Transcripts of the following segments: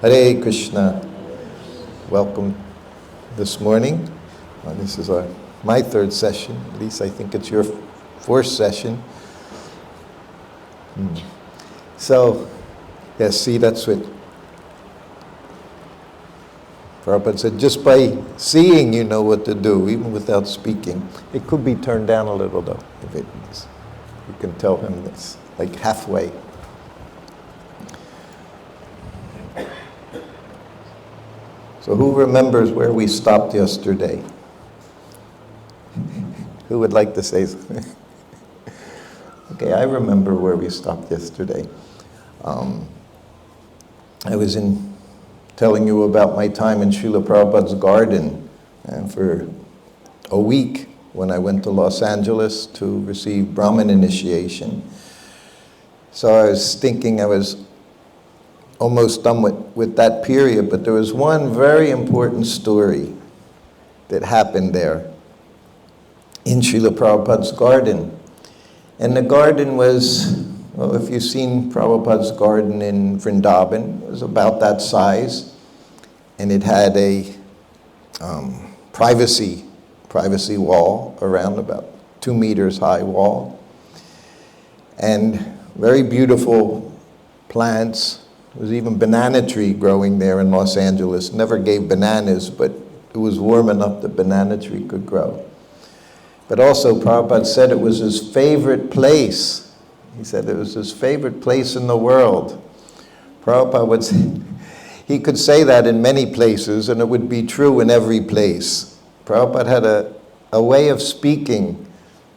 Hare Krishna. Welcome this morning. This is my third session. At least I think it's your fourth session. So, yes, see, that's what Prabhupada said. Just by seeing, you know what to do, even without speaking. It could be turned down a little, though, if it is. You can tell him this, like halfway. So who remembers where we stopped yesterday? Who would like to say something? Okay, I remember where we stopped yesterday. I was telling you about my time in Srila Prabhupada's garden for a week when I went to Los Angeles to receive Brahmin initiation. So I was thinking I was almost done with that period, but there was one very important story that happened there in Srila Prabhupada's garden. And the garden was, well, if you've seen Prabhupada's garden in Vrindavan, it was about that size, and it had a privacy wall around, about 2 meters high wall, and very beautiful plants. There was even banana tree growing there in Los Angeles. Never gave bananas, but it was warm enough that banana tree could grow. But also Prabhupada said it was his favorite place. He said it was his favorite place in the world. Prabhupada would say, he could say that in many places, and it would be true in every place. Prabhupada had a way of speaking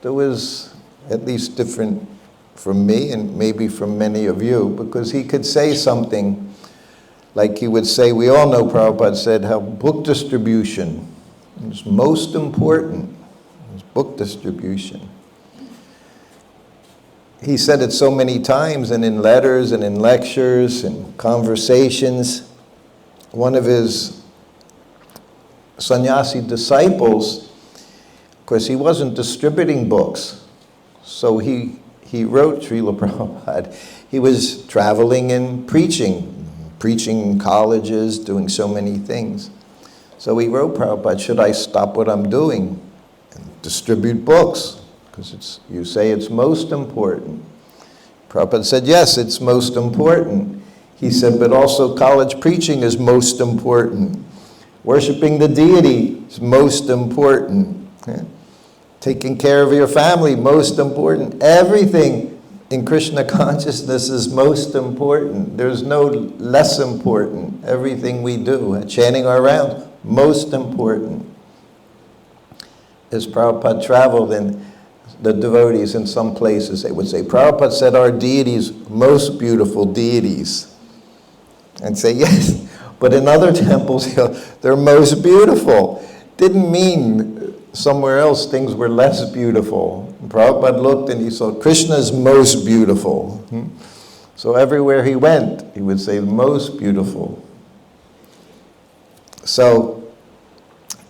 that was at least different from me and maybe from many of you, because he could say something like he would say, we all know Prabhupada said how book distribution is most important. It's book distribution. He said it so many times, and in letters and in lectures and conversations. One of his sannyasi disciples, of course, he wasn't distributing books, so he wrote Srila Prabhupada. He was traveling and preaching in colleges, doing so many things. So he wrote Prabhupada, should I stop what I'm doing and distribute books? Because you say it's most important. Prabhupada said, yes, it's most important. He said, but also college preaching is most important. Worshipping the deity is most important. Taking care of your family, most important. Everything in Krishna consciousness is most important. There's no less important. Everything we do, chanting our rounds, most important. As Prabhupada traveled, and the devotees in some places, they would say, Prabhupada said our deities, most beautiful deities. And say, yes, but in other temples, they're most beautiful. Didn't mean somewhere else things were less beautiful. Prabhupada looked and he saw Krishna's most beautiful. So everywhere he went, he would say most beautiful. So,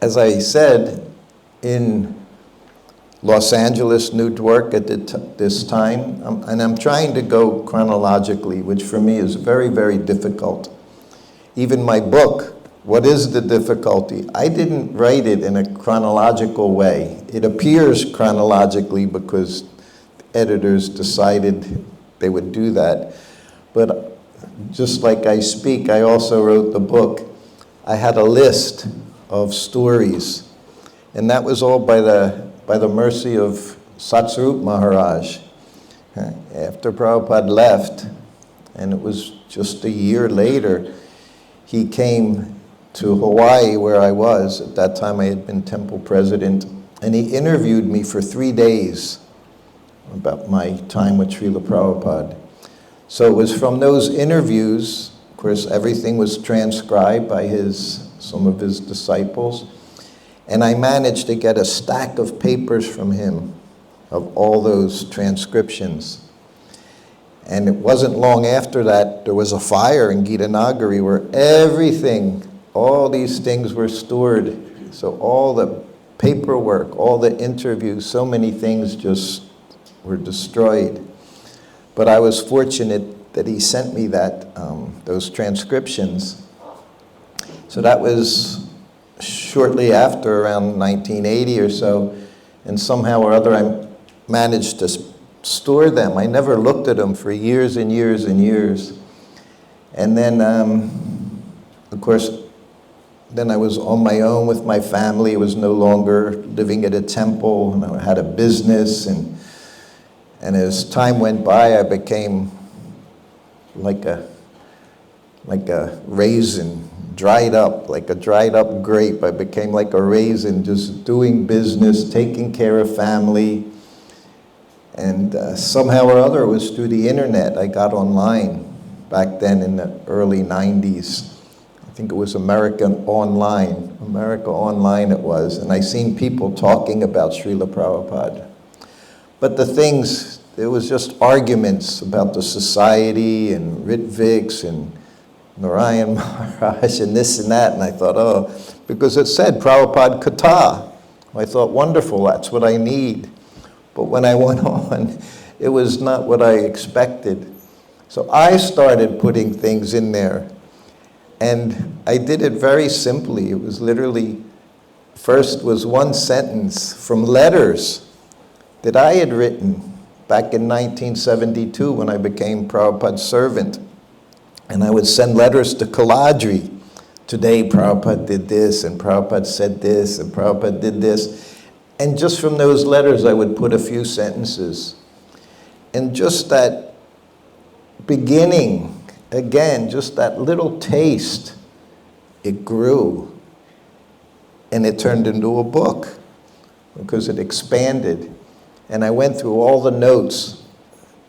as I said, in Los Angeles, Newark at this time, and I'm trying to go chronologically, which for me is very, very difficult. Even my book, What is the Difficulty? I didn't write it in a chronological way. It appears chronologically because editors decided they would do that. But just like I speak, I also wrote the book. I had a list of stories, and that was all by the mercy of Satsvarup Maharaj. After Prabhupada left, and it was just a year later, he came to Hawaii, where I was. At that time I had been temple president, and he interviewed me for 3 days about my time with Srila Prabhupada. So it was from those interviews, of course everything was transcribed by some of his disciples, and I managed to get a stack of papers from him of all those transcriptions. And it wasn't long after that, there was a fire in Gita Nagari where everything, all these things were stored. So all the paperwork, all the interviews, so many things just were destroyed. But I was fortunate that he sent me that those transcriptions. So that was shortly after, around 1980 or so, and somehow or other I managed to store them. I never looked at them for years and years and years. And then, of course, then I was on my own with my family. I was no longer living at a temple, and I had a business, and as time went by, I became like a raisin, dried up, like a dried up grape. I became like a raisin, just doing business, taking care of family. And somehow or other, it was through the internet. I got online back then in the early 90s. I think it was America Online it was. And I seen people talking about Srila Prabhupada. But the things, there was just arguments about the society and Ritviks and Narayan Maharaj and this and that. And I thought, oh, because it said Prabhupada Katha. I thought, wonderful, that's what I need. But when I went on, it was not what I expected. So I started putting things in there. And I did it very simply. It was literally, first was one sentence from letters that I had written back in 1972 when I became Prabhupada's servant. And I would send letters to Kaladri. Today Prabhupada did this, and Prabhupada said this, and Prabhupada did this. And just from those letters I would put a few sentences. And just that beginning, again, just that little taste, it grew. And it turned into a book because it expanded. And I went through all the notes,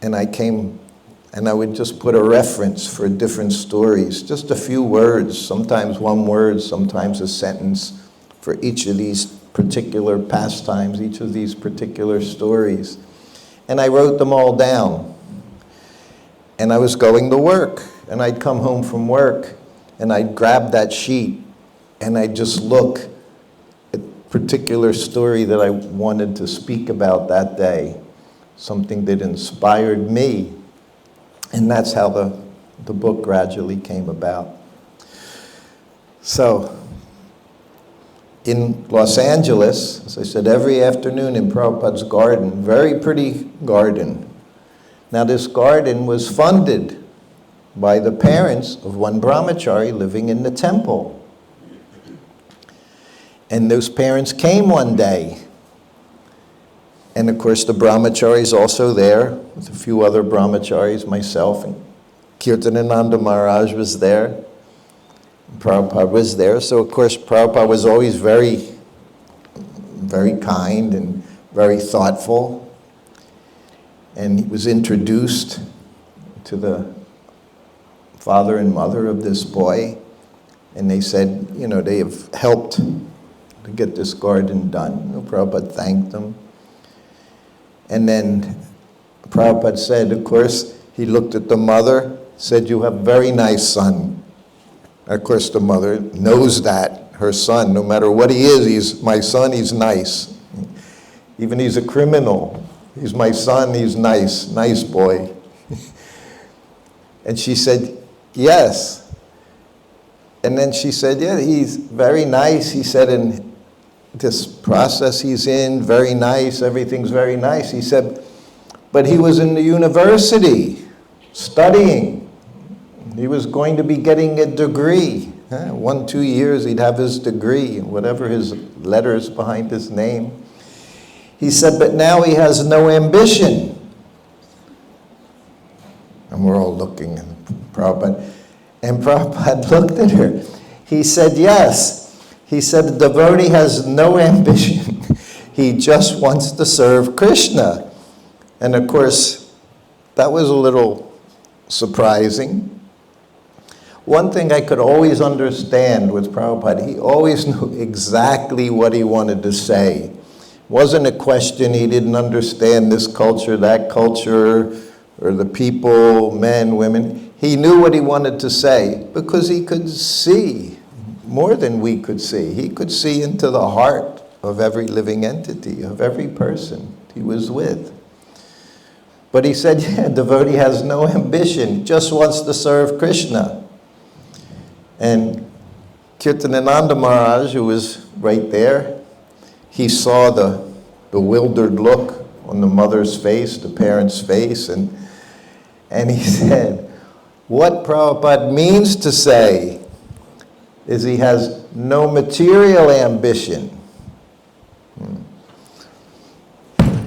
and I would just put a reference for different stories, just a few words, sometimes one word, sometimes a sentence for each of these particular pastimes, each of these particular stories. And I wrote them all down. And I was going to work, and I'd come home from work, and I'd grab that sheet, and I'd just look at a particular story that I wanted to speak about that day, something that inspired me. And that's how the book gradually came about. So, in Los Angeles, as I said, every afternoon in Prabhupada's garden, very pretty garden. Now this garden was funded by the parents of one brahmachari living in the temple. And those parents came one day. And of course the brahmachari is also there, with a few other brahmacharis, myself, and Kirtanananda Maharaj was there. Prabhupada was there, so of course Prabhupada was always very, very kind and very thoughtful. And he was introduced to the father and mother of this boy, and they said, you know, they have helped to get this garden done. You know, Prabhupada thanked them. And then Prabhupada said, of course, he looked at the mother, said, you have a very nice son. Of course, the mother knows that her son, no matter what he is, he's my son, he's nice. Even he's a criminal. He's my son, he's nice, nice boy. And she said, yes. And then she said, yeah, he's very nice. He said, in this process he's in, very nice, everything's very nice. He said, but he was in the university studying. He was going to be getting a degree. 1-2 years he'd have his degree, whatever his letters behind his name. He said, but now he has no ambition. And we're all looking at Prabhupada. And Prabhupada looked at her. He said, yes. He said, the devotee has no ambition. He just wants to serve Krishna. And of course, that was a little surprising. One thing I could always understand with Prabhupada, he always knew exactly what he wanted to say. It wasn't a question he didn't understand this culture, that culture, or the people, men, women. He knew what he wanted to say because he could see more than we could see. He could see into the heart of every living entity, of every person he was with. But he said, yeah, devotee has no ambition, just wants to serve Krishna. And Kirtanananda Maharaj, who was right there, he saw the bewildered look on the mother's face, the parent's face, and he said, what Prabhupada means to say is he has no material ambition.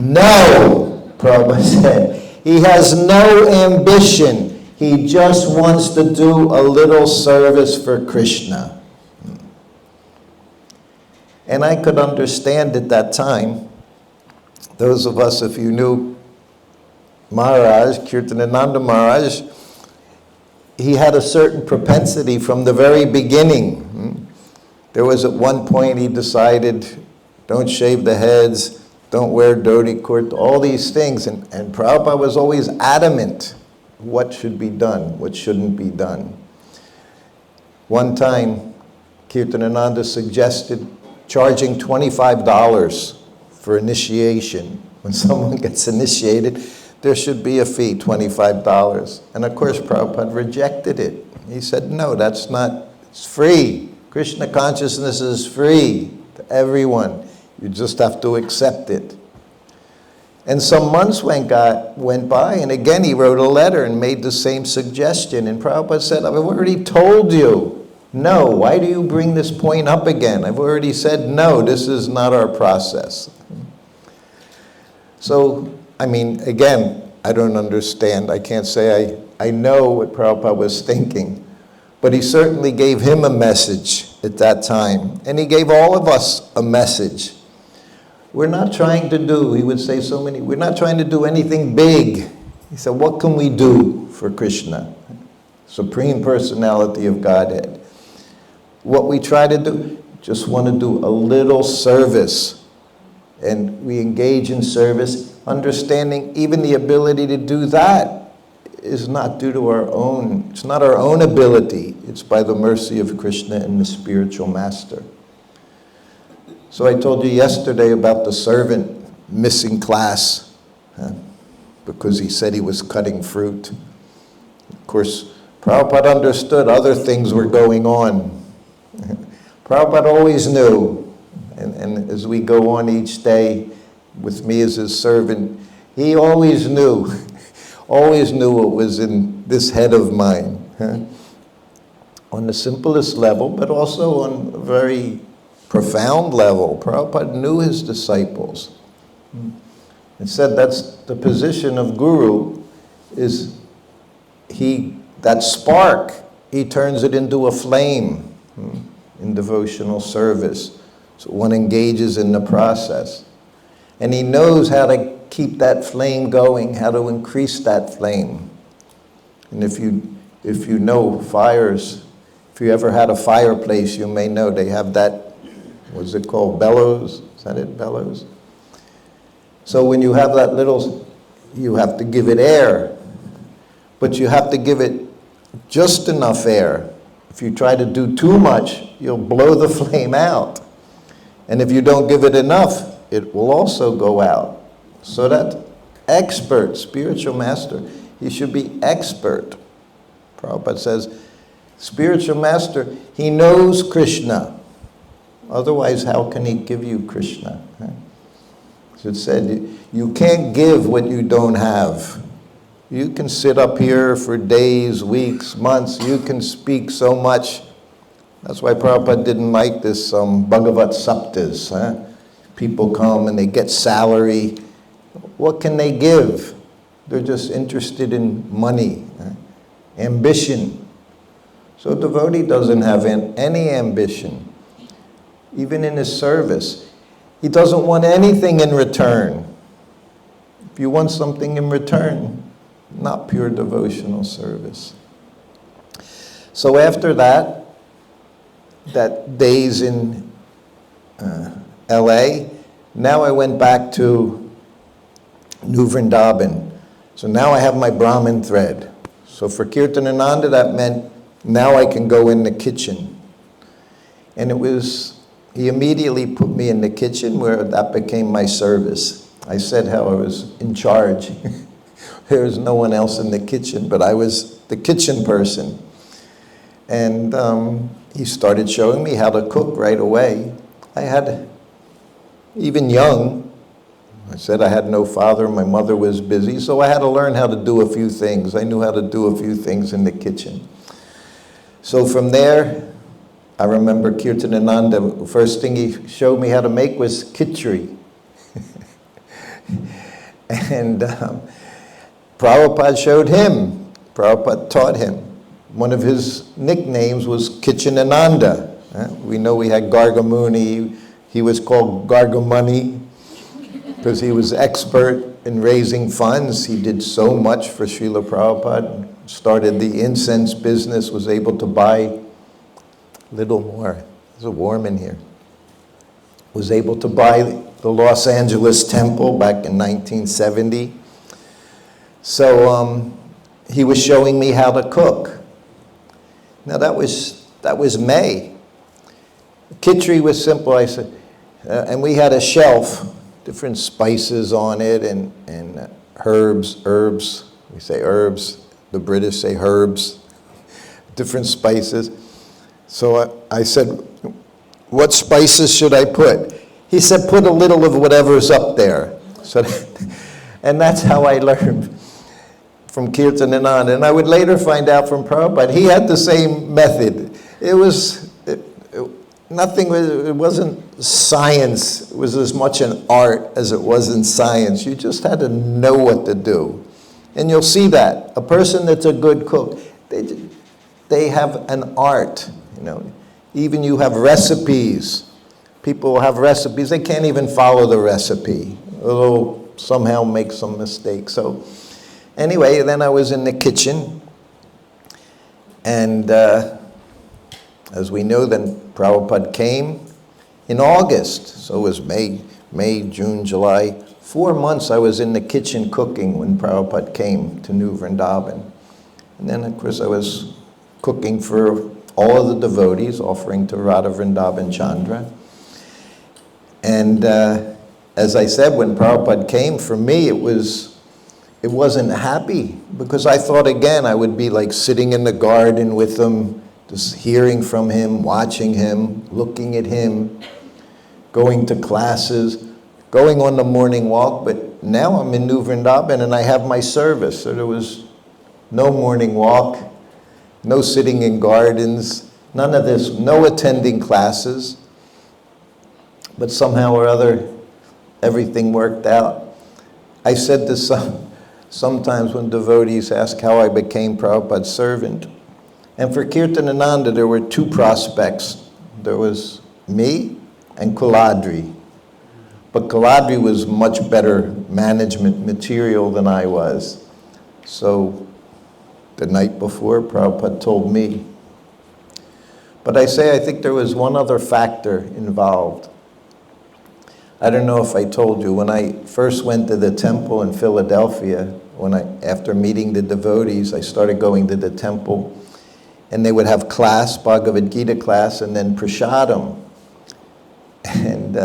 No, Prabhupada said, he has no ambition. He just wants to do a little service for Krishna. And I could understand at that time, those of us, if you knew Maharaj, Kirtanananda Maharaj, he had a certain propensity from the very beginning. There was at one point he decided, don't shave the heads, don't wear dhoti kurta, all these things. And Prabhupada was always adamant what should be done, what shouldn't be done. One time, Kirtanananda suggested charging $25 for initiation. When someone gets initiated, there should be a fee, $25. And of course, Prabhupada rejected it. He said, no, that's not, it's free. Krishna consciousness is free to everyone. You just have to accept it. And some months went by, and again he wrote a letter and made the same suggestion. And Prabhupada said, I've already told you, no, why do you bring this point up again? I've already said, no, this is not our process. So, I mean, again, I don't understand. I can't say I know what Prabhupada was thinking. But he certainly gave him a message at that time. And he gave all of us a message. We're not trying to do, he would say so many, we're not trying to do anything big. He said, what can we do for Krishna? Supreme Personality of Godhead. What we try to do, just want to do a little service. And we engage in service, understanding even the ability to do that is not due to our own, it's not our own ability, it's by the mercy of Krishna and the spiritual master. So I told you yesterday about the servant missing class because he said he was cutting fruit. Of course, Prabhupada understood other things were going on. Prabhupada always knew. And as we go on each day with me as his servant, he always knew what was in this head of mine. On the simplest level, but also on a very profound level. Prabhupada knew his disciples. And said that's the position of Guru, is that spark, he turns it into a flame in devotional service. So one engages in the process. And he knows how to keep that flame going, how to increase that flame. And if you know fires, if you ever had a fireplace, you may know they have that, what's it called, bellows? Is that it, bellows? So when you have that little, you have to give it air. But you have to give it just enough air. If you try to do too much, you'll blow the flame out. And if you don't give it enough, it will also go out. So that expert, spiritual master, he should be expert. Prabhupada says, spiritual master, he knows Krishna. Otherwise, how can he give you Krishna? As it said, you can't give what you don't have. You can sit up here for days, weeks, months. You can speak so much. That's why Prabhupada didn't like this Bhagavat Saptas. People come and they get salary. What can they give? They're just interested in money, ambition. So a devotee doesn't have any ambition, even in his service. He doesn't want anything in return. If you want something in return, not pure devotional service. So after that days in LA, now I went back to New Vrindavan. So now I have my Brahmin thread. So for Kirtanananda, that meant now I can go in the kitchen. And he immediately put me in the kitchen where that became my service. I said how I was in charge. There was no one else in the kitchen, but I was the kitchen person. And he started showing me how to cook right away. I had, even young, I said I had no father, my mother was busy, so I had to learn how to do a few things. I knew how to do a few things in the kitchen. So from there, I remember Kirtanananda, the first thing he showed me how to make was khichdi. And Prabhupada showed him. Prabhupada taught him. One of his nicknames was Kitchenananda. We know we had Gargamuni. He was called Gargamuni because he was expert in raising funds. He did so much for Srila Prabhupada. Started the incense business, was able to buy a little more. It's warm in here. Was able to buy the Los Angeles temple back in 1970. So he was showing me how to cook. Now that was May. Khichdi was simple. I said, and we had a shelf, different spices on it, and herbs. We say herbs. The British say herbs. Different spices. So I said, what spices should I put? He said, put a little of whatever's up there. So, and that's how I learned from Kirtanananda. And I would later find out from Prabhupada, he had the same method. It wasn't science. It was as much an art as it was in science. You just had to know what to do. And you'll see that. A person that's a good cook, they have an art, you know. Even you have recipes. People have recipes. They can't even follow the recipe. They'll somehow make some mistakes. So anyway, then I was in the kitchen. And as we know, then Prabhupada came in August. So it was May, June, July. 4 months I was in the kitchen cooking when Prabhupada came to New Vrindavan. And then, of course, I was cooking for all of the devotees, offering to Radha Vrindavan Chandra. And as I said, when Prabhupada came, for me, it wasn't happy, because I thought, again, I would be like sitting in the garden with him, just hearing from him, watching him, looking at him, going to classes, going on the morning walk. But now I'm in New Vrindavan and I have my service. So there was no morning walk, no sitting in gardens, none of this, no attending classes. But somehow or other, everything worked out. I said to sometimes when devotees ask how I became Prabhupada's servant, and for Kirtanananda there were two prospects. There was me and Kuladri. But Kuladri was much better management material than I was. So the night before, Prabhupada told me. But I think there was one other factor involved. I don't know if I told you, when I first went to the temple in Philadelphia, after meeting the devotees, I started going to the temple, and they would have class, Bhagavad Gita class, and then prasadam. And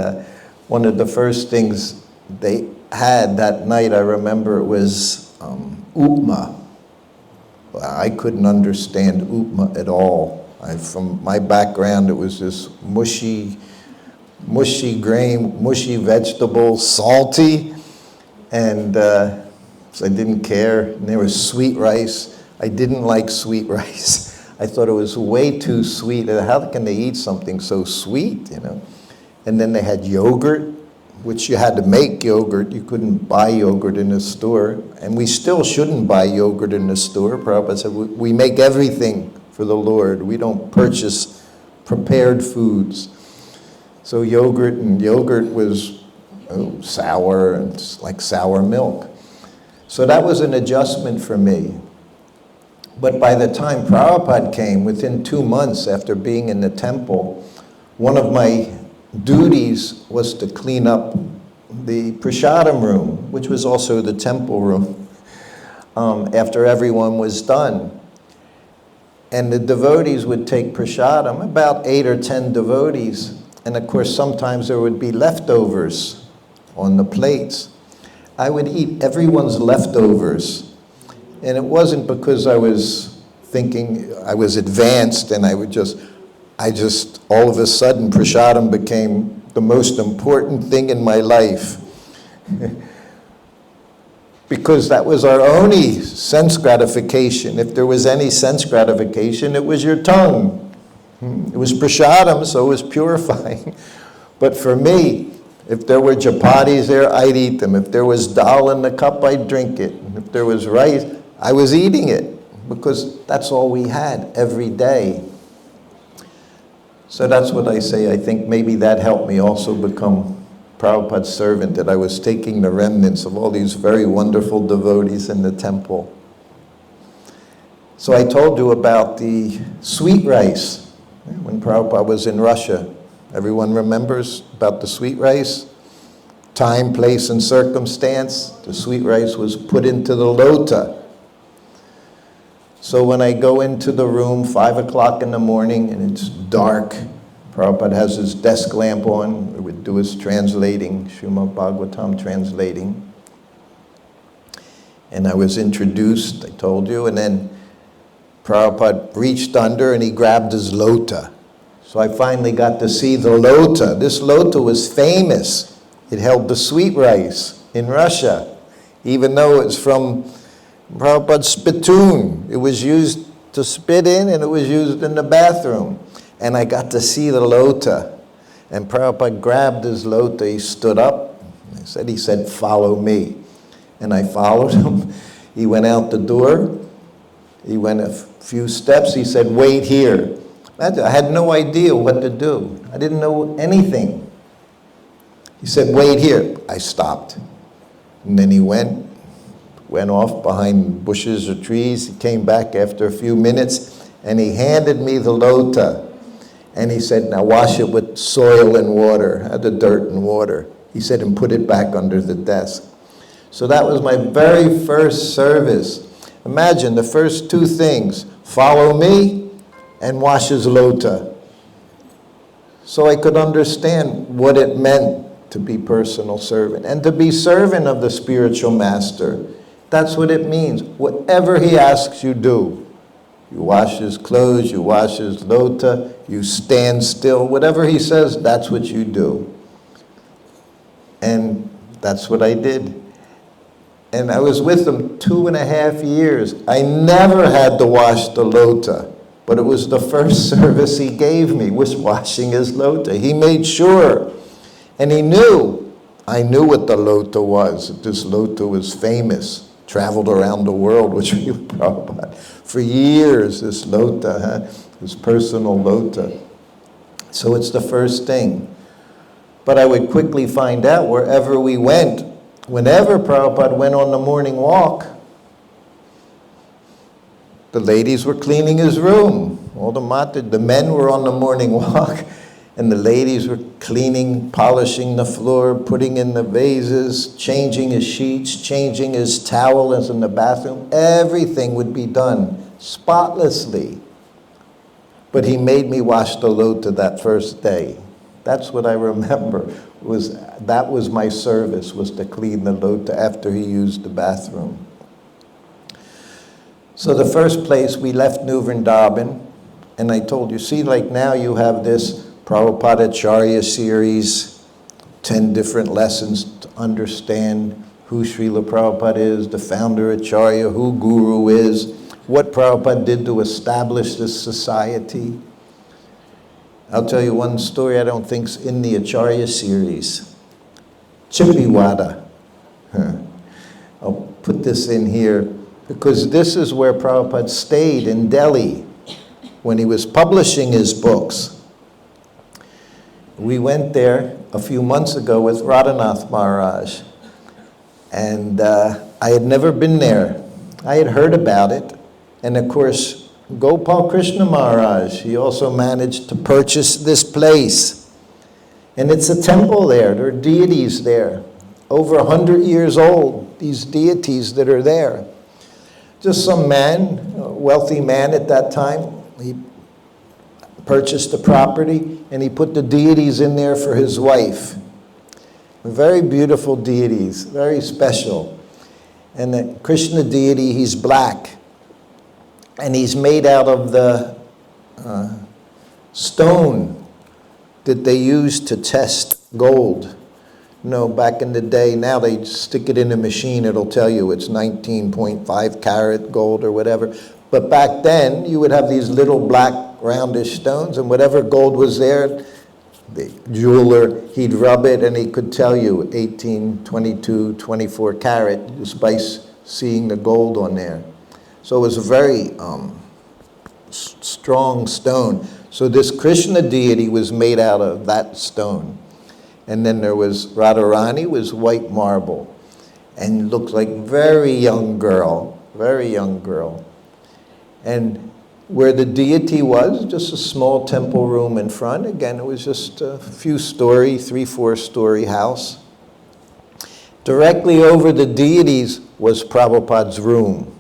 one of the first things they had that night, I remember, it was upma. I couldn't understand upma at all. From my background, it was this mushy grain, mushy vegetable, salty, and so I didn't care. And there was sweet rice. I didn't like sweet rice. I thought it was way too sweet. How can they eat something so sweet, you know? And then they had yogurt, which you had to make yogurt. You couldn't buy yogurt in the store. And we still shouldn't buy yogurt in the store. Prabhupada said, we make everything for the Lord. We don't purchase prepared foods. So yogurt was sour, and it's like sour milk. So that was an adjustment for me. But by the time Prabhupada came, within 2 months after being in the temple, one of my duties was to clean up the prasadam room, which was also the temple room, after everyone was done. And the devotees would take prasadam, about 8 or 10 devotees, and of course sometimes there would be leftovers on the plates. I would eat everyone's leftovers And it wasn't because I was thinking I was advanced and I just, all of a sudden, prasadam became the most important thing in my life. Because that was our only sense gratification. If there was any sense gratification, it was your tongue. It was prasadam, so it was purifying. But for me, if there were chapatis there, I'd eat them. If there was dal in the cup, I'd drink it. If there was rice, I was eating it, because that's all we had every day. So that's what I say. I think maybe that helped me also become Prabhupada's servant, that I was taking the remnants of all these very wonderful devotees in the temple. So I told you about the sweet rice when Prabhupada was in Russia. Everyone remembers about the sweet rice? Time, place, and circumstance. The sweet rice was put into the lota. So when I go into the room, 5 o'clock in the morning, and it's dark, Prabhupada has his desk lamp on, he would do his translating, Srimad Bhagavatam translating. And I was introduced, I told you, and then Prabhupada reached under and he grabbed his lota. So I finally got to see the lota. This lota was famous. It held the sweet rice in Russia, even though it's from Prabhupada's spittoon. It was used to spit in, and it was used in the bathroom. And I got to see the lota. And Prabhupada grabbed his lota. He stood up. He said, "Follow me." And I followed him. He went out the door. He went a few steps. He said, "Wait here." I had no idea what to do. I didn't know anything. He said, "Wait here." I stopped. And then he went off behind bushes or trees. He came back after a few minutes, and he handed me the lota. And he said, "Now wash it with soil and water, the dirt and water." He said, "And put it back under the desk." So that was my very first service. Imagine the first two things: follow me and wash his lota. So I could understand what it meant to be personal servant and to be servant of the spiritual master. That's what it means. Whatever he asks you do. You wash his clothes, you wash his lota, you stand still. Whatever he says, that's what you do. And that's what I did. And I was with him 2.5 years. I never had to wash the lota, but it was the first service he gave me, was washing his lota. He made sure. And he knew. I knew what the lota was. This lota was famous. Traveled around the world with Srila Prabhupada for years, this lota, this personal lota. So it's the first thing. But I would quickly find out wherever we went, whenever Prabhupada went on the morning walk, the ladies were cleaning his room. All the men were on the morning walk, and the ladies were cleaning, polishing the floor, putting in the vases, changing his sheets, changing his towels in the bathroom. Everything would be done spotlessly. But he made me wash the lota that first day. That's what I remember. That was my service, was to clean the lota after he used the bathroom. So the first place, we left New Vrindavan, and I told you, see, like now you have this Prabhupada Acharya series, 10 different lessons to understand who Srila Prabhupada is, the founder Acharya, who Guru is, what Prabhupada did to establish this society. I'll tell you one story I don't think's in the Acharya series. Chippiwada. I'll put this in here because this is where Prabhupada stayed in Delhi when he was publishing his books. We went there a few months ago with Radhanath Maharaj, and I had never been there. I had heard about it, and of course, Gopal Krishna Maharaj, he also managed to purchase this place. And it's a temple there. There are deities there, over 100 years old, these deities that are there. Just some man, a wealthy man at that time, he purchased the property, and he put the deities in there for his wife. Very beautiful deities, very special. And the Krishna deity, he's black. And he's made out of the stone that they used to test gold. You know, back in the day, now they stick it in a machine, it'll tell you it's 19.5 carat gold or whatever. But back then, you would have these little black roundish stones, and whatever gold was there, the jeweler, he'd rub it and he could tell you 18, 22, 24 carat just by seeing the gold on there. So it was a very strong stone. So this Krishna deity was made out of that stone. And then there was Radharani, was white marble, and looked like very young girl. And where the deity was, just a small temple room in front. Again, it was just a few story, 3-4 story house. Directly over the deities was Prabhupada's room,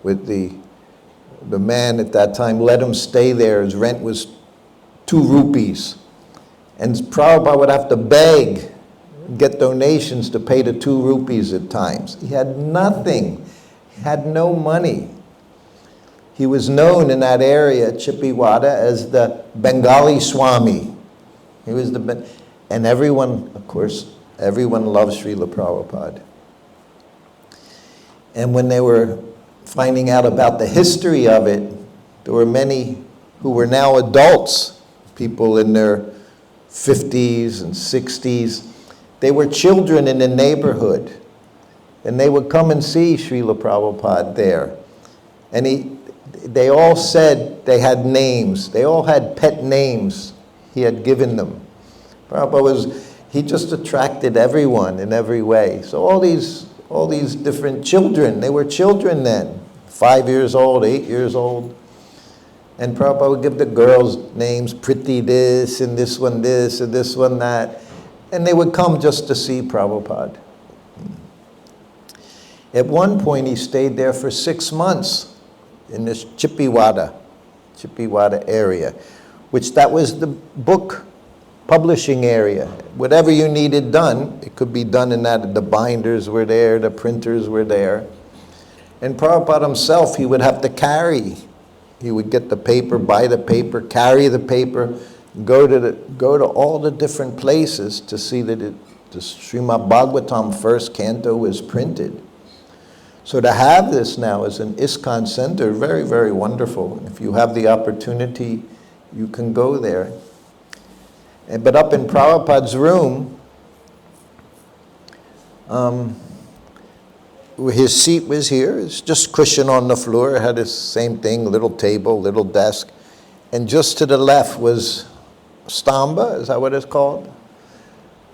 with the man at that time let him stay there. His rent was 2 rupees. And Prabhupada would have to beg, get donations to pay the 2 rupees at times. He had nothing. He had no money. He was known in that area, Chippiwada, as the Bengali Swami. He was and everyone, of course, everyone loved Srila Prabhupada. And when they were finding out about the history of it, there were many who were now adults, people in their 50s and 60s. They were children in the neighborhood, and they would come and see Srila Prabhupada there. And they all said they had names. They all had pet names he had given them. Prabhupada he just attracted everyone in every way. So all these different children, they were children then, 5 years old, 8 years old. And Prabhupada would give the girls names, Priti this, and this one this, and this one that. And they would come just to see Prabhupada. At one point, he stayed there for 6 months in this Chippiwada area, which that was the book publishing area. Whatever you needed done, it could be done in that. The binders were there, the printers were there. And Prabhupada himself, he would have to carry. He would get the paper, buy the paper, carry the paper, go to all the different places to see that the Srimad Bhagavatam first canto was printed. So to have this now as an ISKCON center, very, very wonderful. If you have the opportunity, you can go there. But up in Prabhupada's room, his seat was here. It's just cushion on the floor. It had the same thing, little table, little desk. And just to the left was stamba, is that what it's called?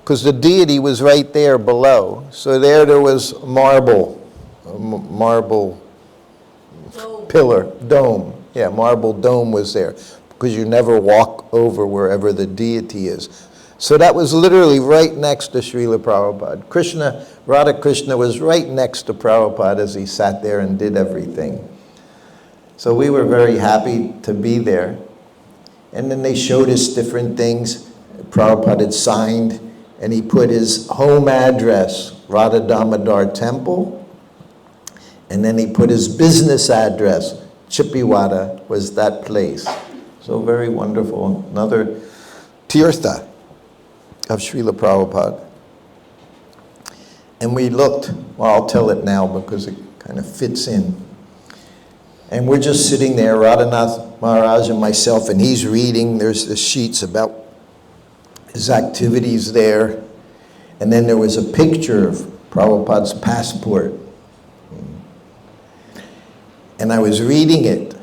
Because the deity was right there below. So there was marble pillar, dome. Yeah, marble dome was there. Because you never walk over wherever the deity is. So that was literally right next to Srila Prabhupada. Radha Krishna was right next to Prabhupada as he sat there and did everything. So we were very happy to be there. And then they showed us different things. Prabhupada had signed, and he put his home address, Radha Damodar Temple, and then he put his business address, Chippiwada was that place. So very wonderful. Another tirtha of Srila Prabhupada. And we looked, well, I'll tell it now because it kind of fits in. And we're just sitting there, Radhanath Maharaj and myself, and he's reading. There's the sheets about his activities there. And then there was a picture of Prabhupada's passport. And I was reading it.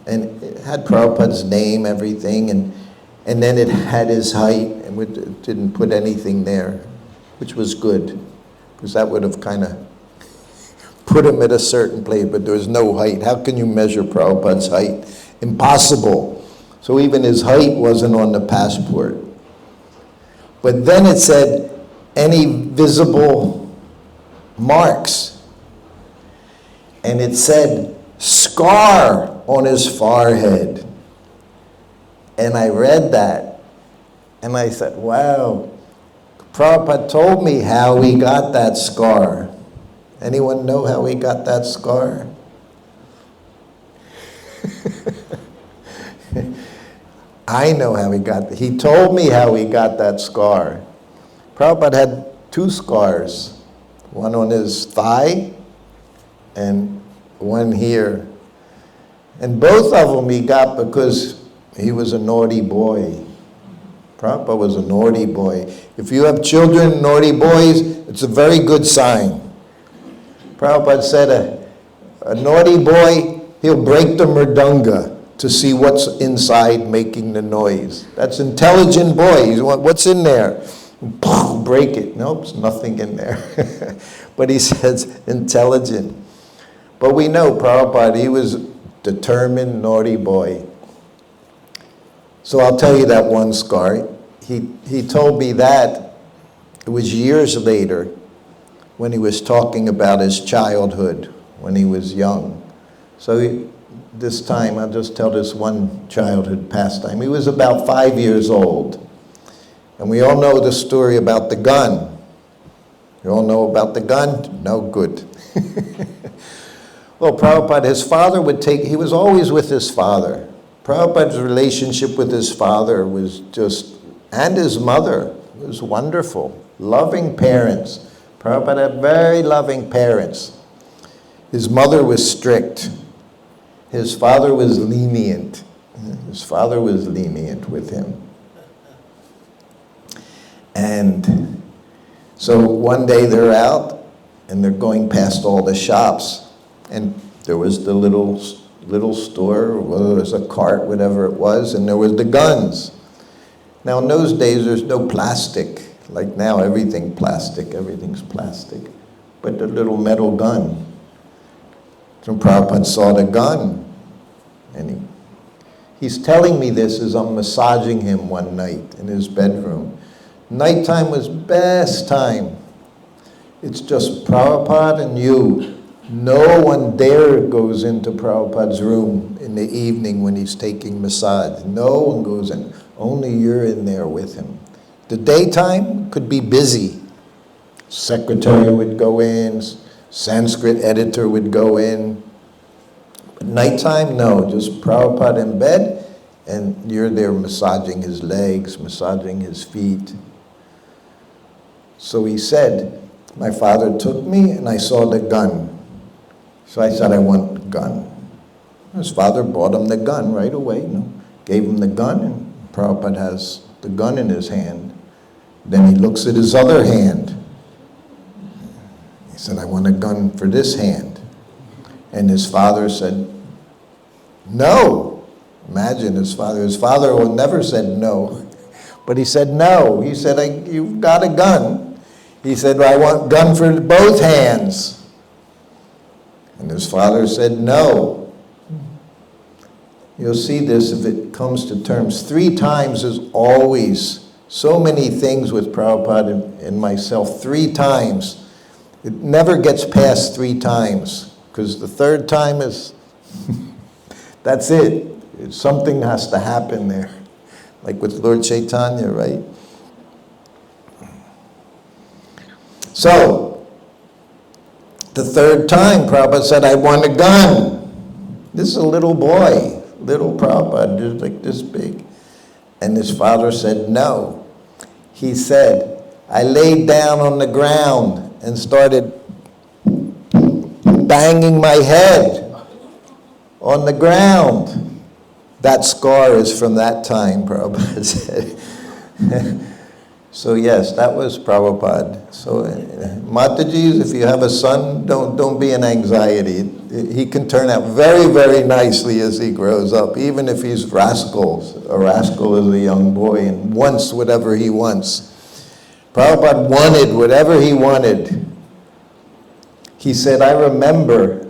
And it had Prabhupada's name, everything, and then it had his height, and we didn't put anything there, which was good, because that would have kind of put him at a certain place, but there was no height. How can you measure Prabhupada's height? Impossible. So even his height wasn't on the passport. But then it said, any visible marks. And it said, scar on his forehead. And I read that, and I said, wow, Prabhupada told me how he got that scar. Anyone know how he got that scar? I know how he got it. He told me how he got that scar. Prabhupada had 2 scars, one on his thigh and one here. And both of them he got because he was a naughty boy. Prabhupada was a naughty boy. If you have children, naughty boys, it's a very good sign. Prabhupada said a naughty boy, he'll break the mridanga to see what's inside making the noise. That's intelligent boy. He's, what's in there? Break it. Nope, there's nothing in there. But he says intelligent. But we know Prabhupada, he was determined, naughty boy. So I'll tell you that one scar. He told me that it was years later when he was talking about his childhood, when he was young. So this time, I'll just tell this one childhood pastime. He was about 5 years old. And we all know the story about the gun. You all know about the gun? No, good. Well, Prabhupada, his father would take, he was always with his father. Prabhupada's relationship with his father was just, and his mother, was wonderful. Loving parents. Prabhupada had very loving parents. His mother was strict. His father was lenient. His father was lenient with him. And so one day they're out and they're going past all the shops. And there was the little store, whether it was a cart, whatever it was, and there was the guns. Now in those days there's no plastic. Like now everything's plastic. But the little metal gun. So Prabhupada saw the gun. And he's telling me this as I'm massaging him one night in his bedroom. Nighttime was best time. It's just Prabhupada and you. No one dare goes into Prabhupada's room in the evening when he's taking massage. No one goes in. Only you're in there with him. The daytime could be busy. Secretary would go in, Sanskrit editor would go in. But nighttime, no, just Prabhupada in bed, and you're there massaging his legs, massaging his feet. So he said, my father took me and I saw the gun. So I said, I want the gun. His father bought him the gun right away, gave him the gun, and Prabhupada has the gun in his hand. Then he looks at his other hand. He said, I want a gun for this hand. And his father said, no. Imagine his father would never said no. But he said no. He said, you've got a gun. He said, I want a gun for both hands. And his father said no. You'll see this if it comes to terms. 3 times is always so many things with Prabhupada and myself. 3 times. It never gets past 3 times. Because the 3rd time is, that's it. Something has to happen there. Like with Lord Chaitanya, right? So, the 3rd time, Prabhupada said, I want a gun. This is a little boy, little Prabhupada, just like this big. And his father said, no. He said, I laid down on the ground and started banging my head on the ground. That scar is from that time, Prabhupada said. So yes, that was Prabhupada. So Matajis, if you have a son, don't be in anxiety. He can turn out very, very nicely as he grows up, even if he's rascals. A rascal is a young boy and wants whatever he wants. Prabhupada wanted whatever he wanted. He said, I remember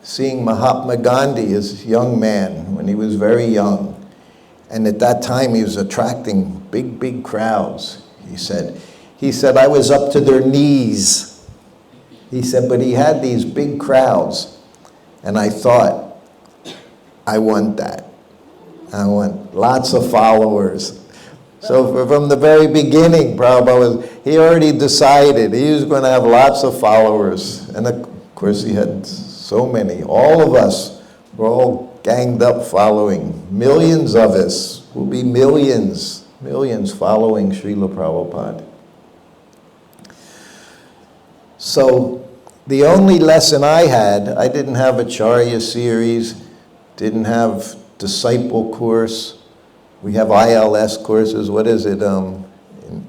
seeing Mahatma Gandhi as a young man when he was very young. And at that time he was attracting big, big crowds. He said, I was up to their knees. He said, but he had these big crowds. And I thought, I want that. I want lots of followers. So from the very beginning, Prabhupada he already decided he was going to have lots of followers. And of course he had so many. All of us were all ganged up following. Millions of us will be millions following Srila Prabhupada. So the only lesson I had, I didn't have Acharya series, didn't have disciple course. We have ILS courses, what is it, in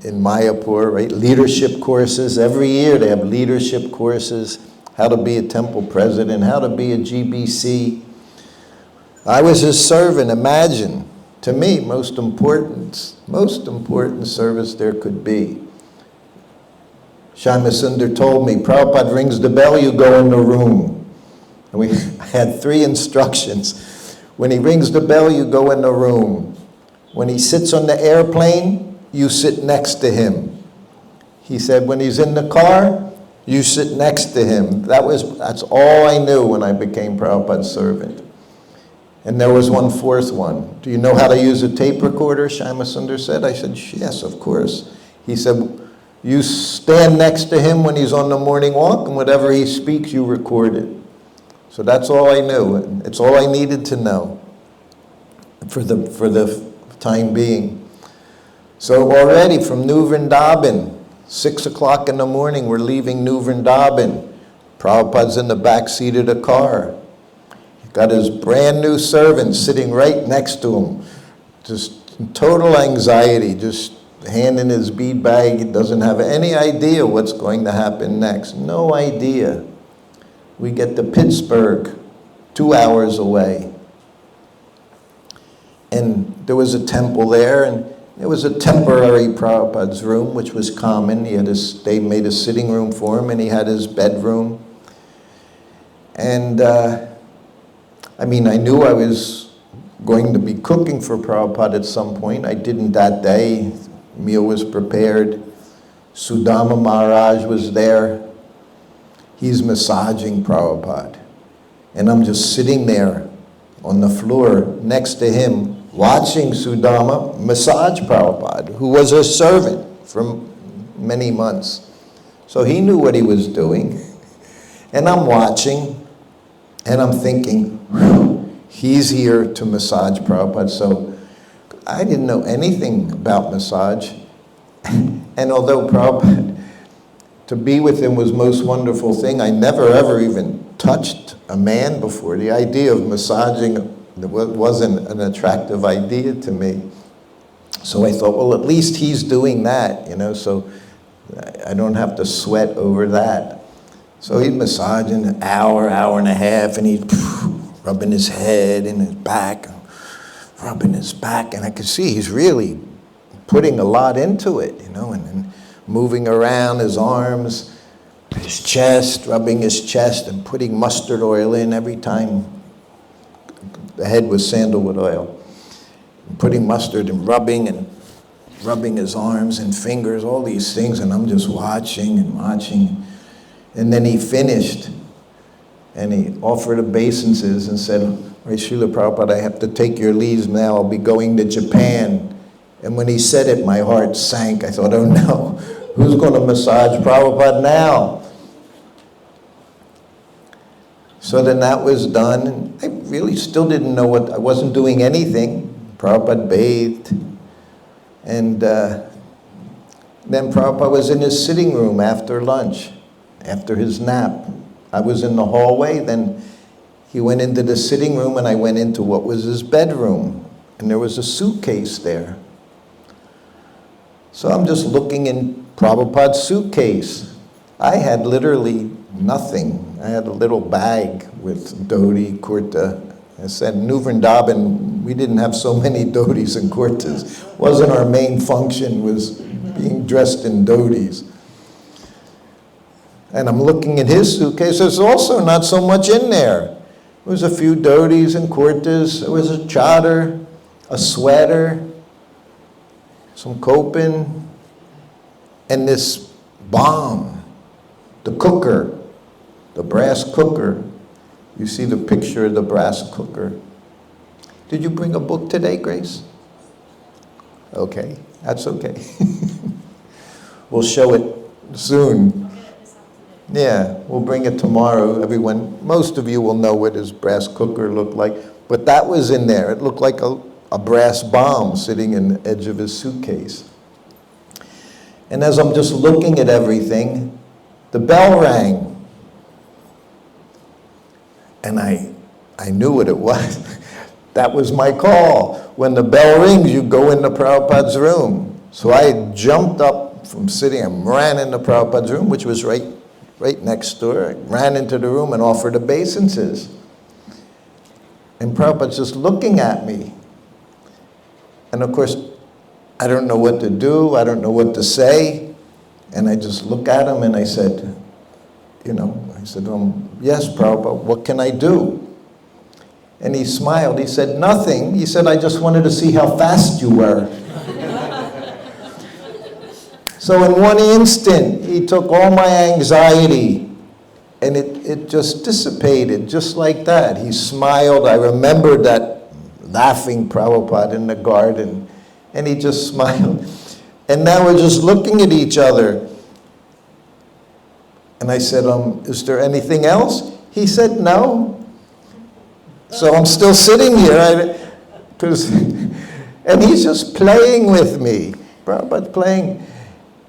Mayapur, right? Leadership courses. Every year they have leadership courses, how to be a temple president, how to be a GBC. I was his servant, imagine. To me, most important service there could be. Shyama told me, Prabhupada rings the bell, you go in the room. And we had 3 instructions. When he rings the bell, you go in the room. When he sits on the airplane, you sit next to him. He said, when he's in the car, you sit next to him. That's all I knew when I became Prabhupada's servant. And there was one fourth one. Do you know how to use a tape recorder? Shyama Sundar said. I said, yes, of course. He said, you stand next to him when he's on the morning walk, and whatever he speaks, you record it. So that's all I knew. It's all I needed to know for the time being. So already from New Vrindavan, 6 o'clock in the morning, we're leaving New Vrindavan. Prabhupada's in the back seat of the car. Got his brand new servant sitting right next to him. Just in total anxiety, just hand in his bead bag. He doesn't have any idea what's going to happen next. No idea. We get to Pittsburgh, 2 hours away. And there was a temple there, and it was a temporary Prabhupada's room, which was common. They made a sitting room for him, and he had his bedroom. And I knew I was going to be cooking for Prabhupada at some point. I didn't that day. Meal was prepared. Sudama Maharaj was there. He's massaging Prabhupada. And I'm just sitting there on the floor next to him, watching Sudama massage Prabhupada, who was a servant for many months. So he knew what he was doing. And I'm watching, and I'm thinking, he's here to massage Prabhupada. So I didn't know anything about massage. And although Prabhupada, to be with him was most wonderful thing, I never ever even touched a man before. The idea of massaging wasn't an attractive idea to me. So I thought, well, at least he's doing that, so I don't have to sweat over that. So he's massaging an hour and a half, and he's rubbing his head and his back, rubbing his back, and I could see he's really putting a lot into it, and moving around his arms, his chest, rubbing his chest, and putting mustard oil in every time. The head was sandalwood oil. And putting mustard and rubbing his arms and fingers, all these things, and I'm just watching. And then he finished, and he offered obeisances and said, "Right, Srila Prabhupada, I have to take your leaves now. I'll be going to Japan." And when he said it, my heart sank. I thought, oh no, who's going to massage Prabhupada now? So then that was done, and I really still didn't know I wasn't doing anything. Prabhupada bathed, and then Prabhupada was in his sitting room after lunch, after his nap. I was in the hallway, then he went into the sitting room, and I went into what was his bedroom, and there was a suitcase there. So I'm just looking in Prabhupada's suitcase. I had literally nothing. I had a little bag with dhoti, kurta. I said, New Vrindavan, we didn't have so many dhotis and kurtas. Wasn't our main function, was being dressed in dhotis. And I'm looking at his suitcase. There's also not so much in there. There was a few dhotis and kurtas. There was a chadar, a sweater, some kopin, and this bomb, the cooker, the brass cooker. You see the picture of the brass cooker. Did you bring a book today, Grace? Okay, that's okay. We'll show it soon. Yeah, we'll bring it tomorrow. Most of you will know what his brass cooker looked like. But that was in there. It looked like a brass bomb sitting in the edge of his suitcase. And as I'm just looking at everything, the bell rang. And I knew what it was. That was my call. When the bell rings, you go into Prabhupada's room. So I jumped up from sitting and ran into Prabhupada's room, which was right next door. I ran into the room and offered obeisances. And Prabhupada's just looking at me. And of course, I don't know what to do. I don't know what to say. And I just look at him and I said, yes, Prabhupada, what can I do? And he smiled. He said, nothing. He said, I just wanted to see how fast you were. So in one instant, he took all my anxiety and it just dissipated, just like that. He smiled. I remembered that laughing Prabhupada in the garden, and he just smiled. And now we're just looking at each other. And I said, is there anything else? He said, no. So I'm still sitting here, and he's just playing with me. Prabhupada's playing.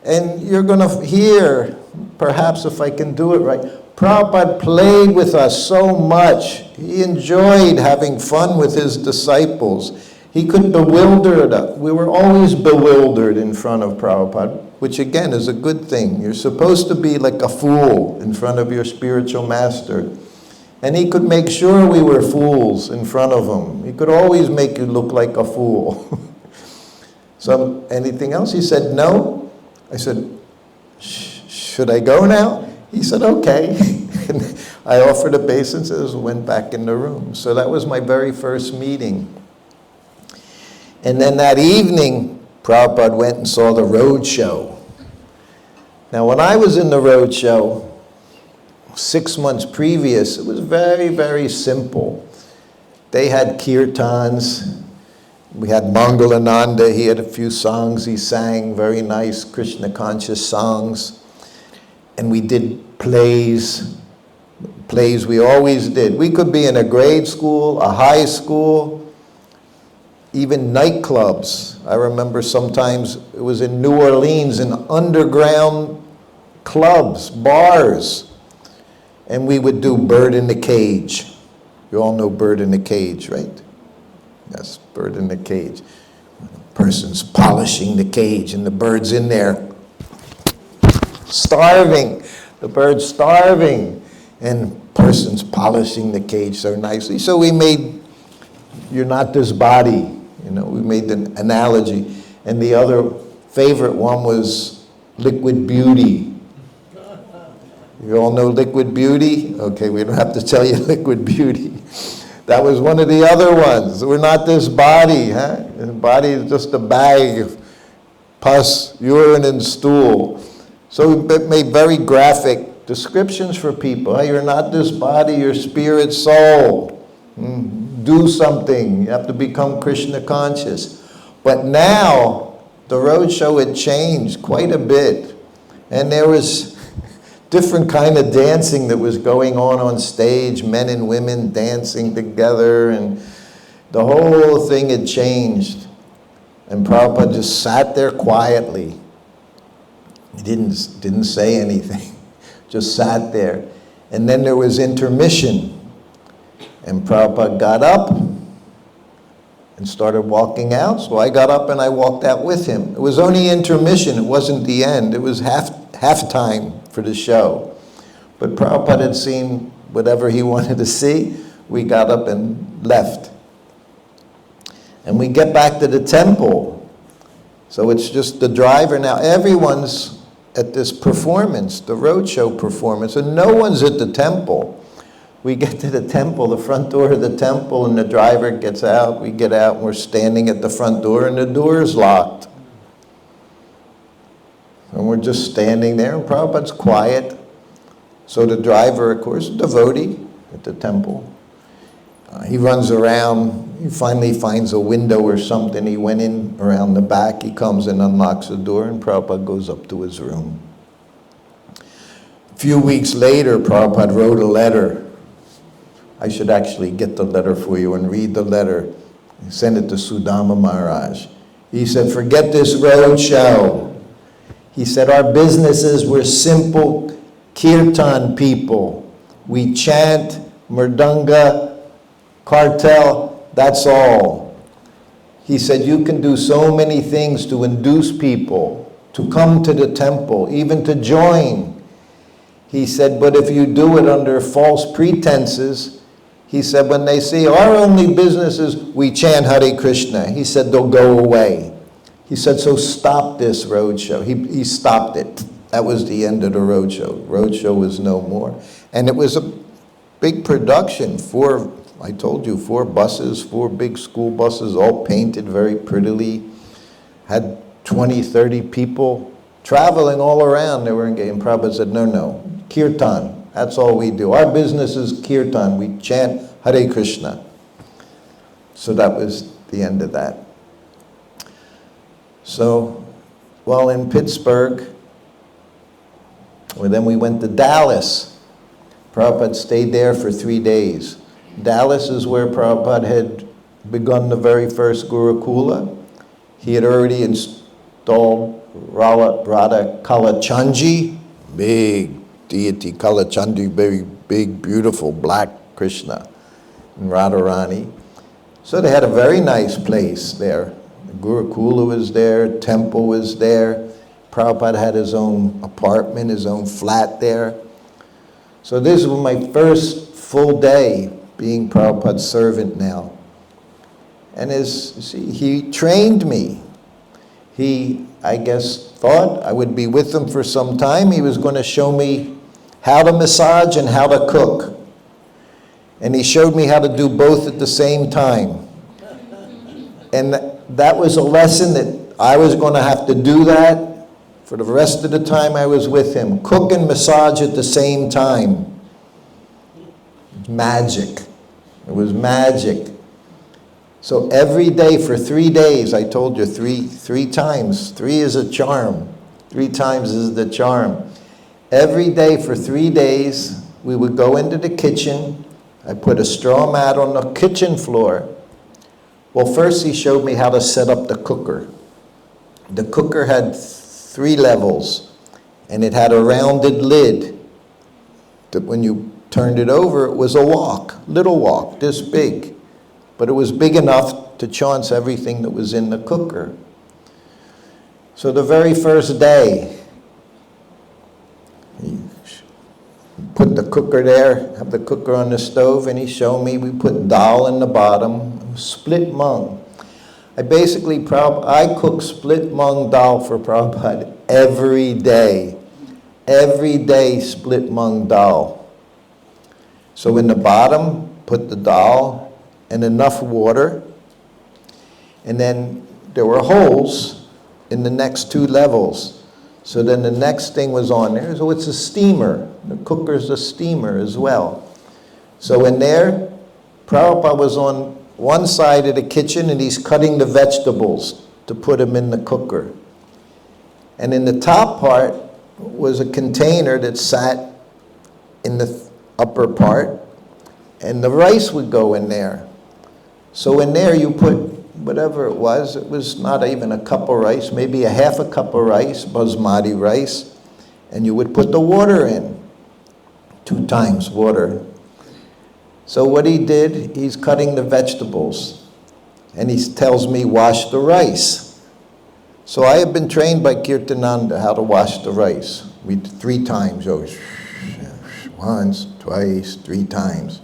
And you're going to hear, perhaps if I can do it right, Prabhupada played with us so much. He enjoyed having fun with his disciples. He could bewilder us. We were always bewildered in front of Prabhupada, which again is a good thing. You're supposed to be like a fool in front of your spiritual master. And he could make sure we were fools in front of him. He could always make you look like a fool. So, anything else? He said, no. I said, should I go now? He said, okay. And I offered obeisances and went back in the room. So that was my very first meeting. And then that evening, Prabhupada went and saw the road show. Now, when I was in the road show, 6 months previous, it was very, very simple. They had kirtans. We had Mangalananda. He had a few songs he sang, very nice Krishna conscious songs. And we did plays. Plays we always did. We could be in a grade school, a high school, even nightclubs. I remember sometimes it was in New Orleans, in underground clubs, bars. And we would do Bird in the Cage. You all know Bird in the Cage, right? Yes, Bird in the Cage. Person's polishing the cage and the bird's in there starving. The bird's starving. And person's polishing the cage so nicely. So we made, you're not this body. We made the analogy. And the other favorite one was Liquid Beauty. You all know Liquid Beauty? Okay, we don't have to tell you Liquid Beauty. That was one of the other ones. We're not this body, huh? The body is just a bag of pus, urine, and stool. So we made very graphic descriptions for people. Hey, you're not this body, you're spirit, soul. Do something. You have to become Krishna conscious. But now, the roadshow had changed quite a bit. And there was different kind of dancing that was going on stage, men and women dancing together, and the whole thing had changed. And Prabhupada just sat there quietly. He didn't say anything, just sat there. And then there was intermission. And Prabhupada got up and started walking out. So I got up and I walked out with him. It was only intermission. It wasn't the end. It was halftime for the show. But Prabhupada had seen whatever he wanted to see. We got up and left. And we get back to the temple. So it's just the driver now. Everyone's at this performance, the roadshow performance, and no one's at the temple. We get to the temple, the front door of the temple, and the driver gets out. We get out, and we're standing at the front door, and the door is locked. And we're just standing there, and Prabhupada's quiet. So the driver, of course, devotee at the temple, he runs around, He finally finds a window or something. He went in around the back. He comes and unlocks the door, and Prabhupada goes up to his room. A few weeks later, Prabhupada wrote a letter. I should actually get the letter for you and read the letter. He sent it to Sudama Maharaj. He said, forget this road show. He said, our businesses were simple kirtan people. We chant, mridanga, cartel, that's all. He said, you can do so many things to induce people to come to the temple, even to join. He said, but if you do it under false pretenses, he said, when they say our only business is we chant Hare Krishna, he said, they'll go away. He said, so stop this roadshow. He stopped it. That was the end of the roadshow. Roadshow was no more. And it was a big production. I told you, 4 buses, 4 big school buses, all painted very prettily. Had 20, 30 people traveling all around. They were engaged. And Prabhupada said, no, kirtan. That's all we do. Our business is kirtan. We chant Hare Krishna. So that was the end of that. So, while in Pittsburgh, then we went to Dallas. Prabhupada stayed there for 3 days. Dallas is where Prabhupada had begun the very first Gurukula. He had already installed Radha Kalachandji, big deity, Kalachandji, very big, beautiful, black Krishna, and Radharani. So they had a very nice place there. The Gurukula was there, temple was there. Prabhupada had his own apartment, his own flat there. So this was my first full day being Prabhupada's servant now. And he trained me. He, I guess, thought I would be with him for some time. He was going to show me how to massage and how to cook. And he showed me how to do both at the same time. And that was a lesson that I was going to have to do that for the rest of the time I was with him. Cook and massage at the same time. Magic. It was magic. So every day for 3 days, I told you three times. 3 is a charm. 3 times is the charm. Every day for 3 days, we would go into the kitchen. I put a straw mat on the kitchen floor. Well, first he showed me how to set up the cooker. The cooker had 3 levels, and it had a rounded lid that when you turned it over, it was a wok, little wok, this big. But it was big enough to chance everything that was in the cooker. So the very first day, he put the cooker there, have the cooker on the stove, and he showed me we put dal in the bottom, split mung. I cook split mung dal for Prabhupada every day. Every day split mung dal. So in the bottom, put the dal and enough water. And then there were holes in the next 2 levels. So then the next thing was on there. So it's a steamer. The cooker's a steamer as well. So in there, Prabhupada was on one side of the kitchen and he's cutting the vegetables to put them in the cooker. And in the top part was a container that sat in the upper part, and the rice would go in there. So in there you put whatever it was not even a cup of rice, maybe a half a cup of rice, basmati rice, and you would put the water in, 2 times water. So what he did, he's cutting the vegetables, and he tells me, wash the rice. So I have been trained by Kirtananda how to wash the rice. We 3 times, once, twice, 3 times.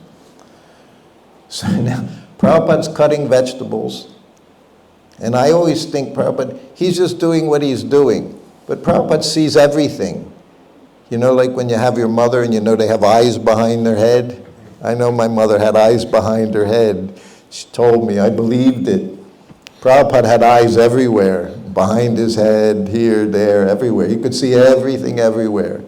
So now, Prabhupada's cutting vegetables, and I always think Prabhupada, he's just doing what he's doing, but Prabhupada sees everything. You know, like when you have your mother and you know they have eyes behind their head? I know my mother had eyes behind her head. She told me, I believed it. Prabhupada had eyes everywhere, behind his head, here, there, everywhere. He could see everything everywhere.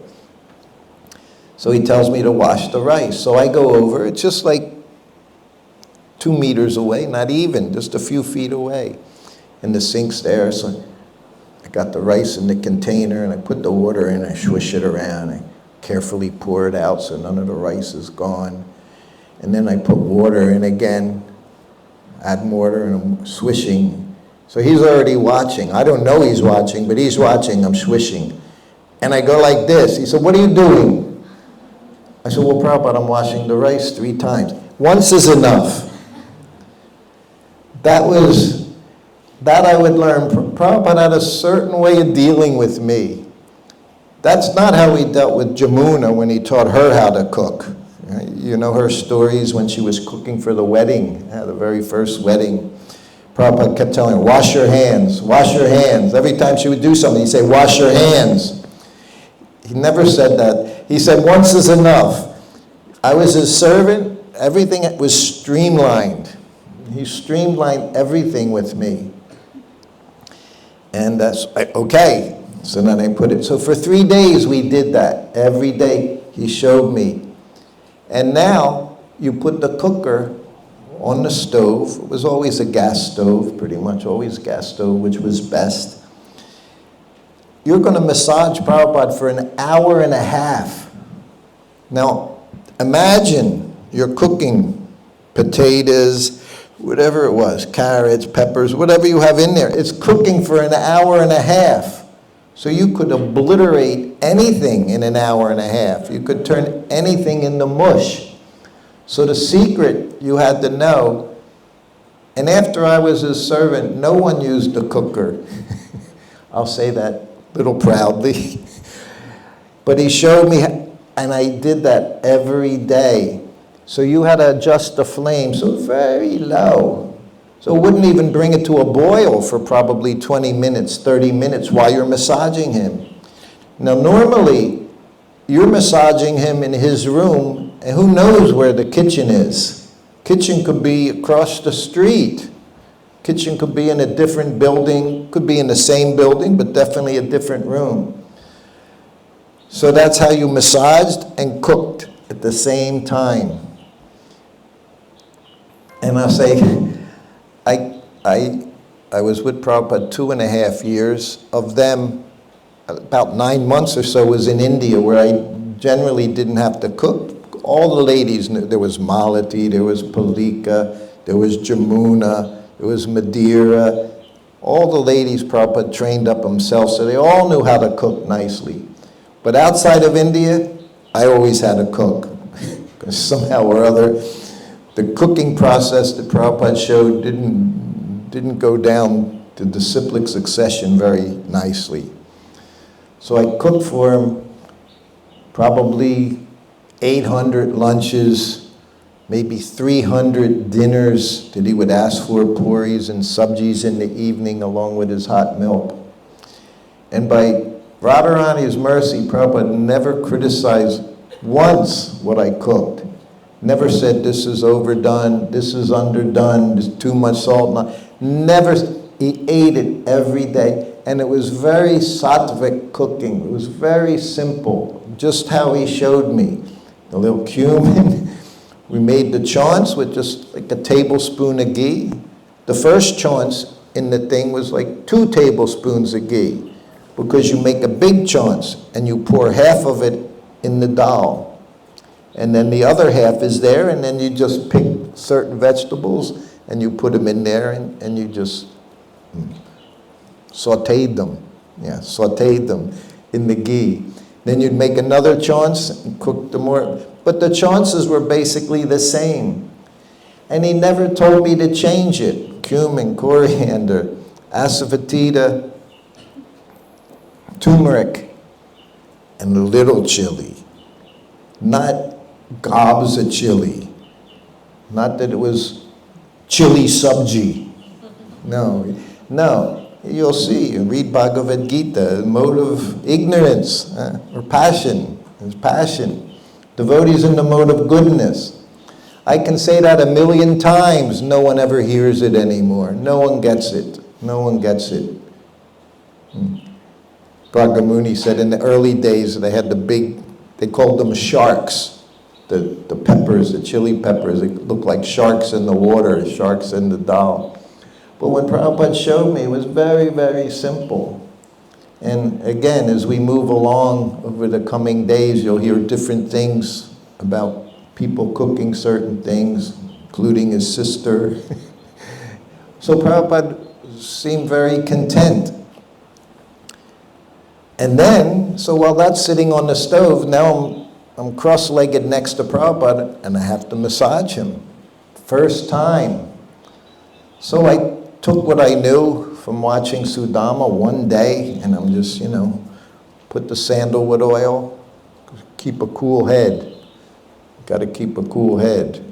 So he tells me to wash the rice. So I go over. It's just like 2 meters away, not even, just a few feet away. And the sink's there, so I got the rice in the container, and I put the water in, I swish it around, I carefully pour it out so none of the rice is gone. And then I put water in again, add water, and I'm swishing. So he's already watching. I don't know he's watching, but he's watching, I'm swishing. And I go like this. He said, "What are you doing?" I said, "Well, Prabhupada, I'm washing the rice 3 times. Once is enough." That I would learn. Prabhupada had a certain way of dealing with me. That's not how he dealt with Jamuna when he taught her how to cook. You know her stories when she was cooking for the wedding, the very first wedding. Prabhupada kept telling her, "Wash your hands, wash your hands." Every time she would do something, he'd say, "Wash your hands." He never said that. He said, "Once is enough." I was his servant. Everything was streamlined. He streamlined everything with me. And that's, okay. So then I put it. So for 3 days we did that. Every day he showed me. And now you put the cooker on the stove. It was always a gas stove, pretty much always gas stove, which was best. You're going to massage Prabhupada for an hour and a half. Now, imagine you're cooking potatoes, whatever it was, carrots, peppers, whatever you have in there. It's cooking for an hour and a half. So you could obliterate anything in an hour and a half. You could turn anything into mush. So the secret you had to know, and after I was his servant, no one used the cooker. I'll say that a little proudly. But he showed me, and I did that every day. So you had to adjust the flame so very low. So it wouldn't even bring it to a boil for probably 20 minutes, 30 minutes while you're massaging him. Now normally, you're massaging him in his room, and who knows where the kitchen is. Kitchen could be across the street. Kitchen could be in a different building, could be in the same building, but definitely a different room. So that's how you massaged and cooked at the same time. And I'll say, I was with Prabhupada 2.5 years. Of them, about 9 months or so was in India, where I generally didn't have to cook. All the ladies knew. There was Malati, there was Palika, there was Jamuna, there was Madeira. All the ladies Prabhupada trained up himself, so they all knew how to cook nicely. But outside of India, I always had to cook. Because somehow or other, the cooking process that Prabhupada showed didn't go down to disciplic succession very nicely. So I cooked for him probably 800 lunches, maybe 300 dinners that he would ask for, puris and subjis in the evening along with his hot milk. And by Radharani's mercy, Prabhupada never criticized once what I cooked. Never said this is overdone, this is underdone, there's too much salt. Never. He ate it every day. And it was very sattvic cooking. It was very simple, just how he showed me. A little cumin. We made the chaunts with just like a tablespoon of ghee. The first chaunts in the thing was like 2 tablespoons of ghee, because you make a big chaunts and you pour half of it in the dal. And then the other half is there, and then you just pick certain vegetables and you put them in there, and you just sauteed them. Yeah, sauteed them in the ghee. Then you'd make another chaunts and cook them more. But the chaunts were basically the same. And he never told me to change it. Cumin, coriander, asafoetida, turmeric, and a little chili. Not gobs of chili. Not that it was chili sabji. No. You'll see, you read Bhagavad Gita, mode of ignorance or passion. There's passion. Devotees in the mode of goodness. I can say that 1,000,000 times. No one ever hears it anymore. No one gets it. No one gets it. Bhagamuni said in the early days they had they called them sharks. the peppers, the chili peppers, it looked like sharks in the water, sharks in the dal. But when Prabhupada showed me, it was very, very simple. And again, as we move along over the coming days, you'll hear different things about people cooking certain things, including his sister. So Prabhupada seemed very content. And then, so while that's sitting on the stove, now I'm cross-legged next to Prabhupada, and I have to massage him. First time. So I took what I knew from watching Sudama one day, and I'm just, put the sandalwood oil, keep a cool head. Got to keep a cool head.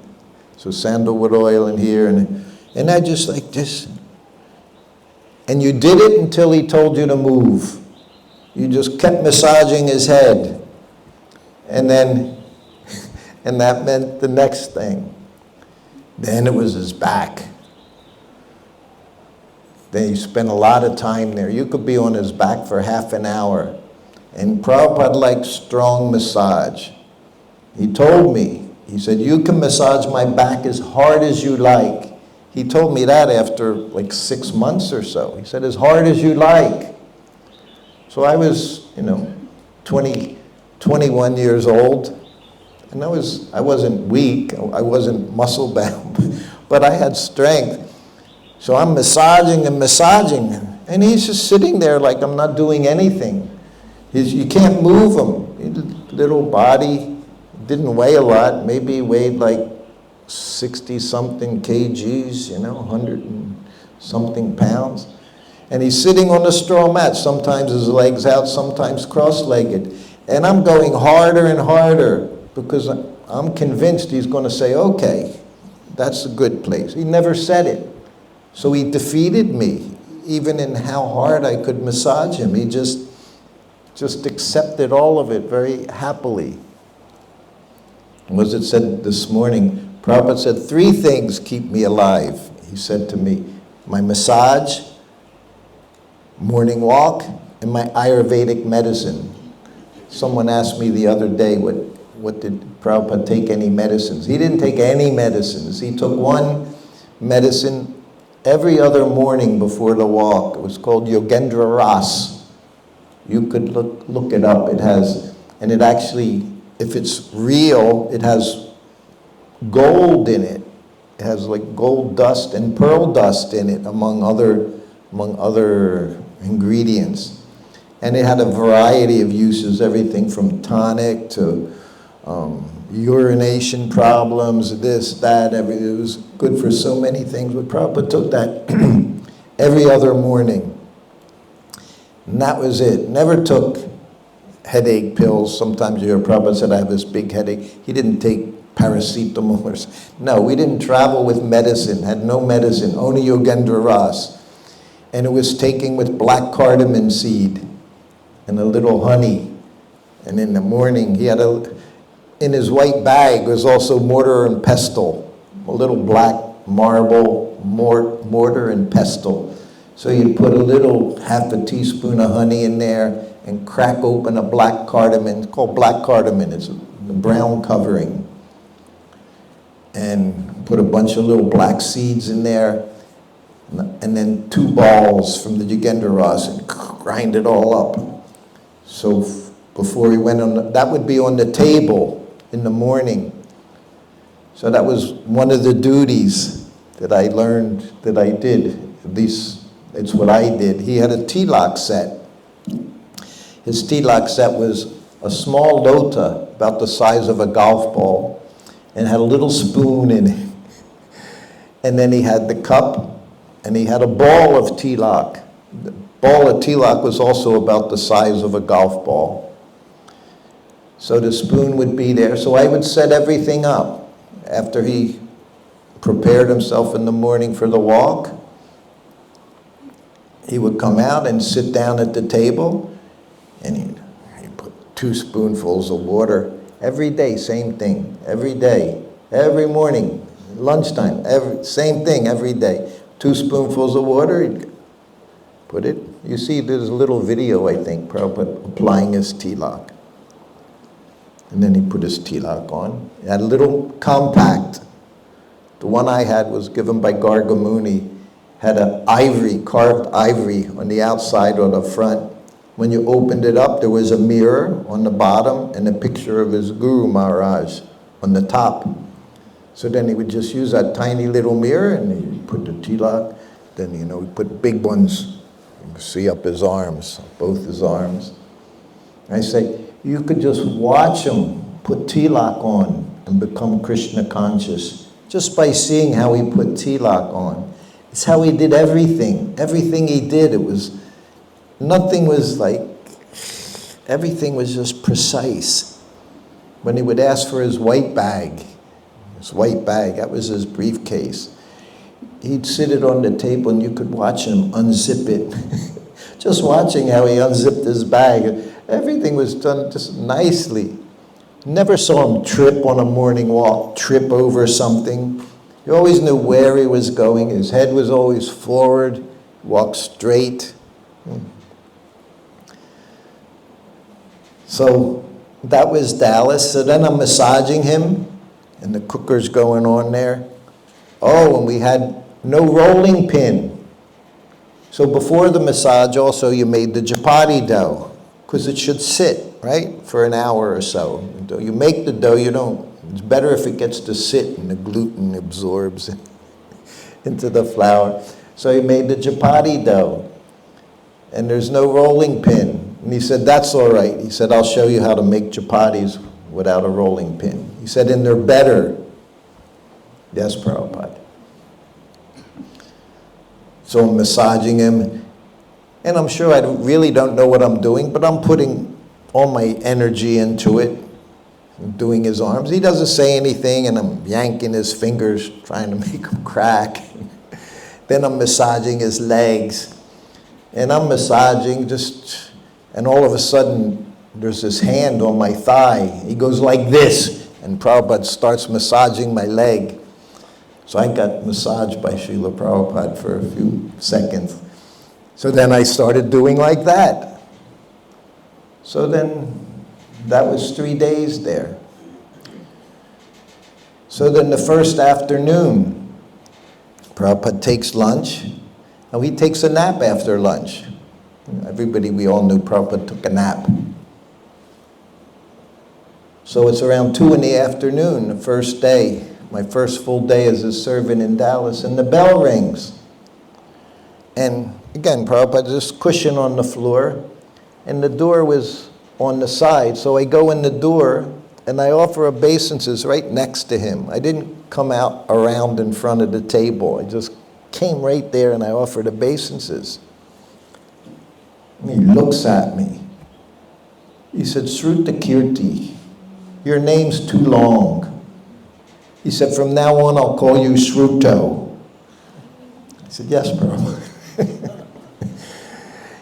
So sandalwood oil in here, and I just like this. And you did it until he told you to move. You just kept massaging his head. And then, and that meant the next thing. Then it was his back. Then you spent a lot of time there. You could be on his back for half an hour. And Prabhupada liked strong massage. He told me, he said, you can massage my back as hard as you like. He told me that after like 6 months or so. He said, as hard as you like. So I was, 21 years old. And I wasn't weak. I wasn't muscle bound. But I had strength. So I'm massaging and massaging. And he's just sitting there like I'm not doing anything. You can't move him. He had a little body. Didn't weigh a lot. Maybe he weighed like 60-something kgs, 100 and something pounds. And he's sitting on a straw mat. Sometimes his legs out, sometimes cross-legged. And I'm going harder and harder because I'm convinced he's going to say, okay, that's a good place. He never said it. So he defeated me, even in how hard I could massage him. He just accepted all of it very happily. Was it said this morning, Prabhupada said, 3 things keep me alive. He said to me, my massage, morning walk, and my Ayurvedic medicine. Someone asked me the other day, what did Prabhupada take any medicines? He didn't take any medicines. He took one medicine every other morning before the walk. It was called Yogendra Ras. You could look it up. It has, and it actually, if it's real, it has gold in it. It has like gold dust and pearl dust in it, among other ingredients. And it had a variety of uses, everything from tonic to urination problems, this, that, everything. It was good for so many things. But Prabhupada took that every other morning. And that was it. Never took headache pills. Sometimes you hear Prabhupada said, I have this big headache. He didn't take paracetamol. No, we didn't travel with medicine, had no medicine, only Yogendra Ras. And it was taken with black cardamom seed and a little honey. And in the morning, he had in his white bag was also mortar and pestle, a little black marble mortar and pestle. So you put a little half a teaspoon of honey in there and crack open a black cardamom. It's called black cardamom. It's a brown covering. And put a bunch of little black seeds in there. And then 2 balls from the Yogendra Ras and grind it all up. So before he went on, that would be on the table in the morning. So that was one of the duties that I learned that I did. At least it's what I did. He had a tilak set. His tilak set was a small lota about the size of a golf ball and had a little spoon in it. And then he had the cup. And he had a ball of tilak. The ball of tilak was also about the size of a golf ball. So the spoon would be there. So I would set everything up. After he prepared himself in the morning for the walk, he would come out and sit down at the table, and he'd put 2 spoonfuls of water. Every day, same thing. Every day. Every morning, lunchtime, same thing every day. 2 spoonfuls of water, he'd put it. You see, there's a little video, I think, Prabhupada applying his tilak. And then he put his tilak on. He had a little compact. The one I had was given by Gargamuni. Had a carved ivory on the outside or the front. When you opened it up, there was a mirror on the bottom and a picture of his Guru Maharaj on the top. So then he would just use that tiny little mirror and he put the tilak. Then, he put big ones. You can see up his arms, both his arms. I say, you could just watch him put tilak on and become Krishna conscious just by seeing how he put tilak on. It's how he did everything. Everything he did, nothing was everything was just precise. When he would ask for his white bag, that was his briefcase. He'd sit it on the table and you could watch him unzip it. Just watching how he unzipped his bag. Everything was done just nicely. Never saw him trip on a morning walk, trip over something. You always knew where he was going. His head was always forward, walked straight. So that was Dallas. So then I'm massaging him, and the cooker's going on there. Oh, and we had no rolling pin. So before the massage also you made the chapati dough, because it should sit, right, for an hour or so. You make the dough, it's better if it gets to sit and the gluten absorbs into the flour. So he made the chapati dough, and there's no rolling pin. And he said, that's all right. He said, I'll show you how to make chapatis without a rolling pin. He said, and they're better. Yes, Prabhupada. So I'm massaging him, and I'm sure I really don't know what I'm doing, but I'm putting all my energy into it. I'm doing his arms. He doesn't say anything, and I'm yanking his fingers, trying to make him crack. Then I'm massaging his legs, and I'm massaging and all of a sudden, there's this hand on my thigh. He goes like this, and Prabhupada starts massaging my leg. So I got massaged by Srila Prabhupada for a few seconds. So then I started doing like that. So then that was 3 days there. So then the first afternoon, Prabhupada takes lunch. Now he takes a nap after lunch. We all knew Prabhupada took a nap. So it's around 2 in the afternoon, the first day. My first full day as a servant in Dallas, and the bell rings. And again, Prabhupada just cushion on the floor, and the door was on the side. So I go in the door, and I offer obeisances right next to him. I didn't come out around in front of the table. I just came right there, and I offered obeisances. And he looks at me. He said, Sruta Kirti, your name's too long. He said, from now on, I'll call you Sruta. I said, yes, Prabhu.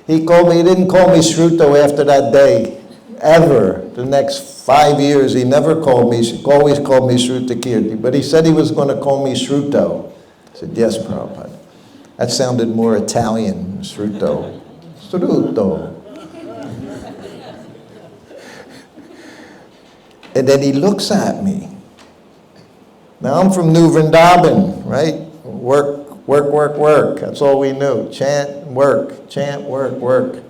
He didn't call me Sruta after that day, ever. The next 5 years, he never called me, he always called me Sruta Kirti. But he said he was going to call me Sruta. I said, yes, Prabhupada. That sounded more Italian, Sruta. Sruta. And then he looks at me. Now I'm from New Vrindavan, right? Work, work, work, work. That's all we knew. Chant, work, work.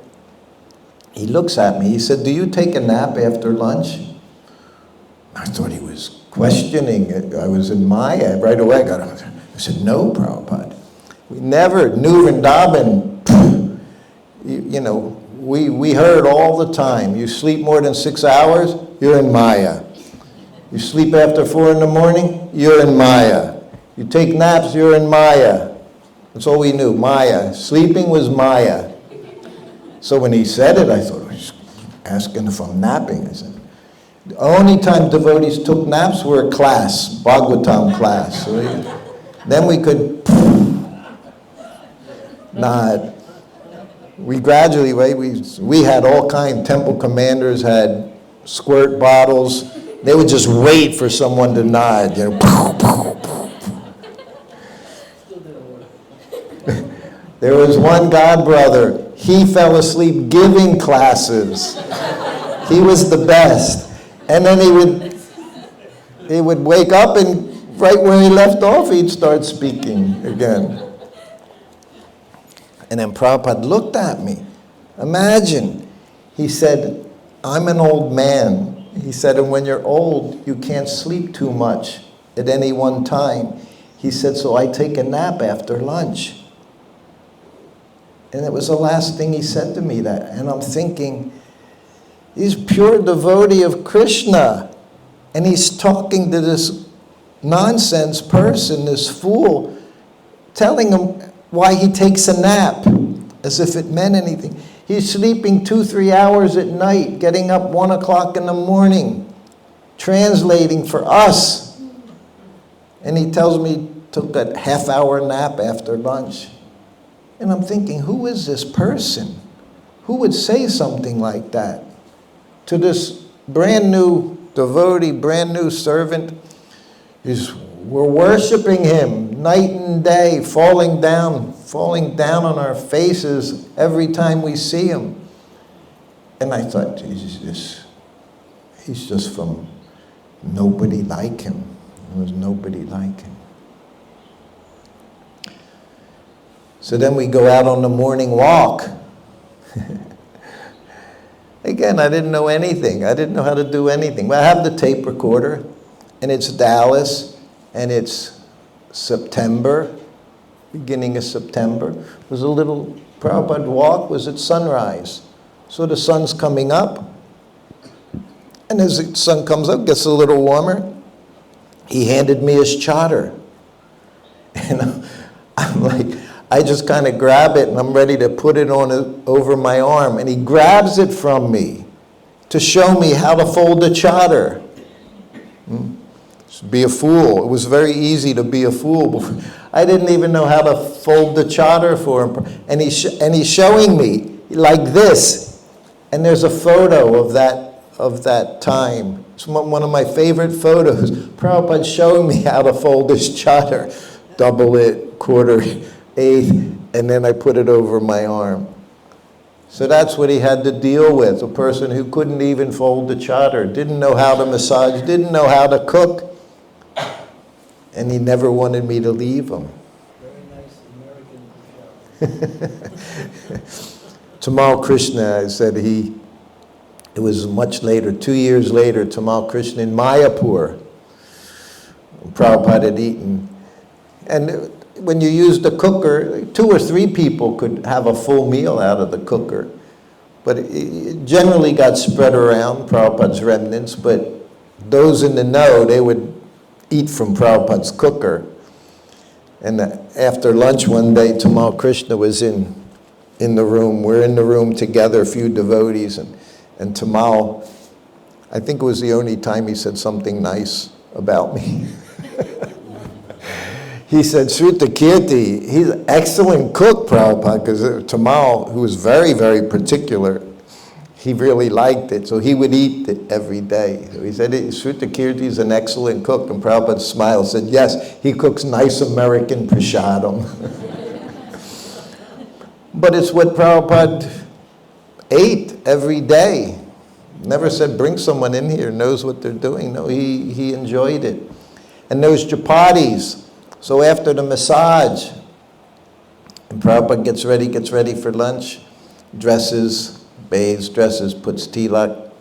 He looks at me. He said, do you take a nap after lunch? I thought he was questioning it. I was in Maya right away. I said, no, Prabhupada. We never, New Vrindavan, we heard all the time, you sleep more than 6 hours, you're in Maya. You sleep after 4 in the morning, you're in Maya. You take naps, you're in Maya. That's all we knew, Maya. Sleeping was Maya. So when he said it, I thought, he's asking if I'm napping. I said, the only time devotees took naps were a class, Bhagavatam class. So then we could nod. We gradually, we had all kinds, temple commanders had squirt bottles. They would just wait for someone to nod, There was one god brother, he fell asleep giving classes. He was the best. And then he would wake up, and right where he left off, he'd start speaking again. And then Prabhupada looked at me. Imagine, he said, I'm an old man. He said, and when you're old, you can't sleep too much at any one time. He said, so I take a nap after lunch. And it was the last thing he said to me that. And I'm thinking, he's pure devotee of Krishna. And he's talking to this nonsense person, this fool, telling him why he takes a nap, as if it meant anything. He's sleeping 2-3 hours at night, getting up 1 o'clock in the morning, translating for us. And he tells me he took a half-hour nap after lunch. And I'm thinking, who is this person? Who would say something like that to this brand new devotee, brand new servant? We're worshiping him night and day, falling down on our faces every time we see him. And I thought, Jesus, he's just from nobody like him. There was nobody like him. So then we go out on the morning walk. Again, I didn't know anything. I didn't know how to do anything. Well, I have the tape recorder, and it's Dallas, and it's September, beginning of September. It was a little Prabhupada walk, was at sunrise. So the sun's coming up, and as the sun comes up, gets a little warmer, he handed me his charter. And I'm like, I just kind of grab it, and I'm ready to put it on over my arm. And he grabs it from me to show me how to fold the charter. Be a fool. It was very easy to be a fool. I didn't even know how to fold the charter for him. And he's showing me like this. And there's a photo of that time. It's one of my favorite photos. Prabhupada showing me how to fold this charter. Double it, quarter, eighth, and then I put it over my arm. So that's what he had to deal with, a person who couldn't even fold the charter, didn't know how to massage, didn't know how to cook, and he never wanted me to leave him. Very nice American. Tamal Krishna, I said it was much later, 2 years later, Tamal Krishna in Mayapur, Prabhupada had eaten. And when you use the cooker, 2 or 3 people could have a full meal out of the cooker. But it generally got spread around, Prabhupada's remnants, but those in the know, they would eat from Prabhupada's cooker. And after lunch one day, Tamal Krishna was in the room. We're in the room together, a few devotees, and Tamal, I think it was the only time he said something nice about me. He said, Sruta Kirti, he's an excellent cook, Prabhupada, because Tamal, who was very, very particular, he really liked it, so he would eat it every day. So he said, Sruta Kirti is an excellent cook, and Prabhupada smiled, said, yes, he cooks nice American prasadam. But it's what Prabhupada ate every day. Never said, bring someone in here, knows what they're doing. No, he enjoyed it. And those chapatis. So after the massage, and Prabhupada gets ready for lunch, dresses, bathes, puts tilak,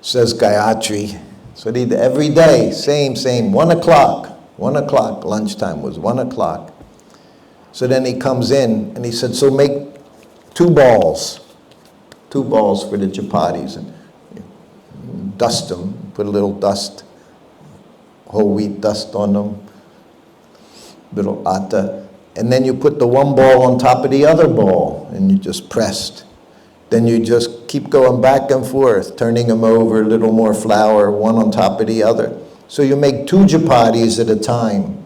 says Gayatri. So he did every day, same, 1 o'clock, lunchtime was 1 o'clock. So then he comes in and he said, so make 2 balls for the chapatis, and dust them, put a little dust, whole wheat dust on them, little atta, and then you put the 1 ball on top of the other ball, and you just pressed. Then you just keep going back and forth, turning them over, a little more flour, one on top of the other. So you make 2 chapatis at a time.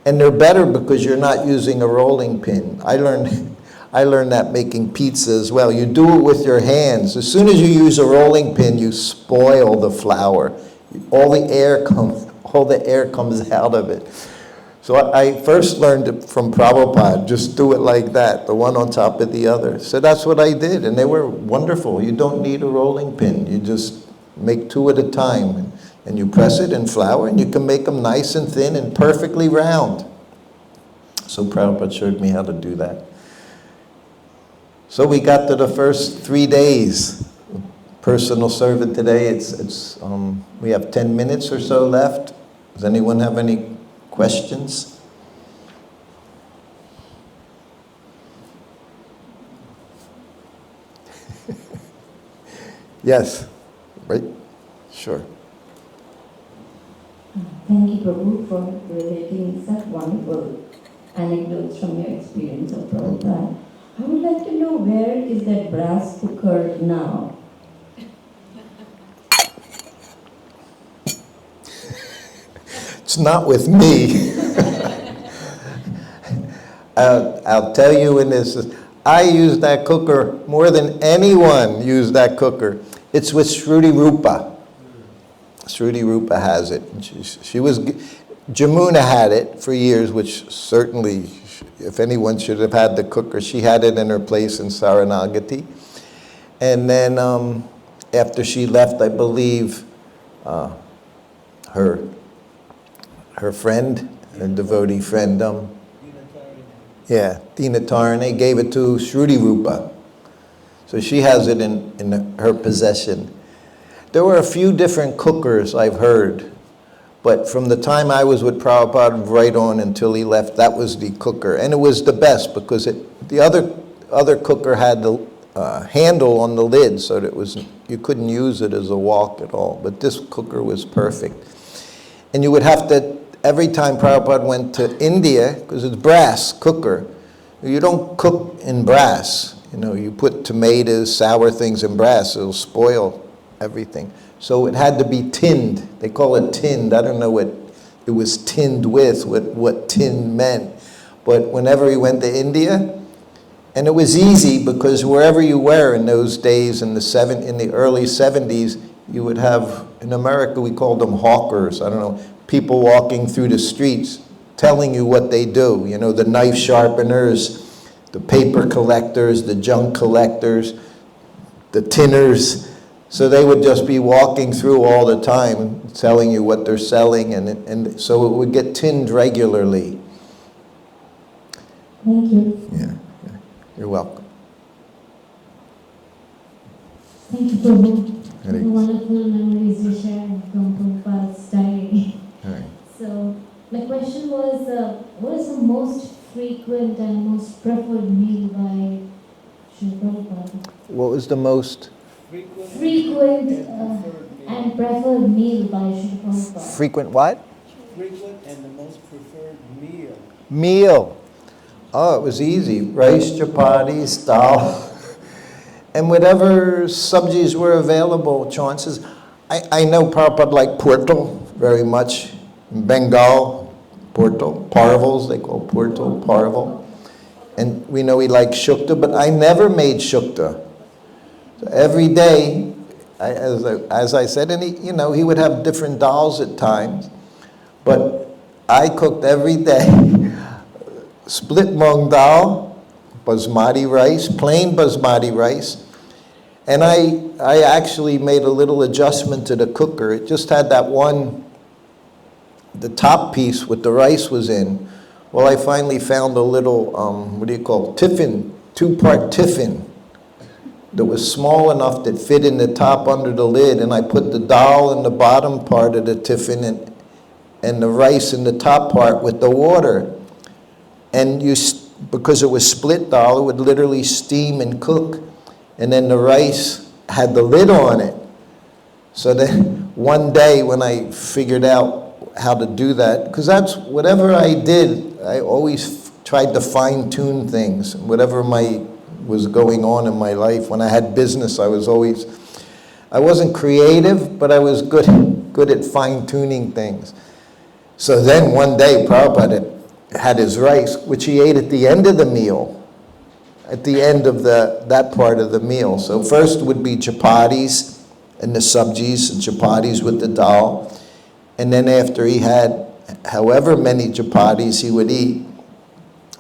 And they're better because you're not using a rolling pin. I learned that making pizza as well. You do it with your hands. As soon as you use a rolling pin, you spoil the flour. All the air comes out of it. So I first learned it from Prabhupada, just do it like that, the one on top of the other. So that's what I did, and they were wonderful. You don't need a rolling pin. You just make 2 at a time. And you press it in flour, and you can make them nice and thin and perfectly round. So Prabhupada showed me how to do that. So we got to the first 3 days. Personal servant today, we have 10 minutes or so left. Does anyone have any questions? Yes, right? Sure. Thank you, Prabhu, for relating such wonderful anecdotes from your experience of Prabhupada. I would like to know, where is that brass cooker now? It's not with me. I'll tell you in this, I use that cooker more than anyone used that cooker. It's with Shruti Rupa. Shruti Rupa has it. Jamuna had it for years, which certainly, if anyone should have had the cooker, she had it in her place in Saranagati. And then after she left, I believe her friend, her devotee friend, Tina Tarane, gave it to Shruti Rupa. So she has it in her possession. There were a few different cookers I've heard, but from the time I was with Prabhupada right on until he left, that was the cooker. And it was the best because the other cooker had the handle on the lid, so that you couldn't use it as a wok at all. But this cooker was perfect. And you would have to, every time Prabhupada went to India, because it's brass cooker, you don't cook in brass. You put tomatoes, sour things in brass, it'll spoil everything. So it had to be tinned. They call it tinned. I don't know what it was tinned with, what tin meant. But whenever he went to India, and it was easy because wherever you were in those days, in the early 70s, you would have, in America we called them hawkers, I don't know, people walking through the streets telling you what they do. The knife sharpeners, the paper collectors, the junk collectors, the tinners. So they would just be walking through all the time telling you what they're selling, and so it would get tinned regularly. Thank you. Yeah. You're welcome. Thank you, Prabhu. Hare Wonderful memories you shared from Prabhupada's diary. Right. So my question was, what is the most frequent and most preferred meal by Srila Prabhupada? What was the most? Frequent and preferred meal by Srila Prabhupada. Frequent what? Frequent and the most preferred meal. Meal. Oh, it was easy. Rice, chapatis, dal, and whatever subjis were available, chances. I know Prabhupada liked portal very much. In Bengal, portal, parvels, they call portal, parvel. And we know he liked shukta, but I never made shukta. So every day, as I said, and he would have different dals at times, but I cooked every day. Split mung dal, basmati rice, plain basmati rice, and I actually made a little adjustment to the cooker. It just had that one, the top piece with the rice was in. Well, I finally found a little, tiffin, 2-part tiffin that was small enough that fit in the top under the lid, and I put the dal in the bottom part of the tiffin and the rice in the top part with the water. And because it was split dal, it would literally steam and cook. And then the rice had the lid on it. So then one day when I figured out how to do that, because that's whatever I did, I always tried to fine-tune things. Whatever was going on in my life. When I had business, I wasn't creative, but I was good at fine-tuning things. So then one day, Prabhupada had his rice, which he ate at the end of the meal, at the end of that part of the meal. So first would be chapatis and the subjis, and chapatis with the dal. And then after he had however many chapatis he would eat,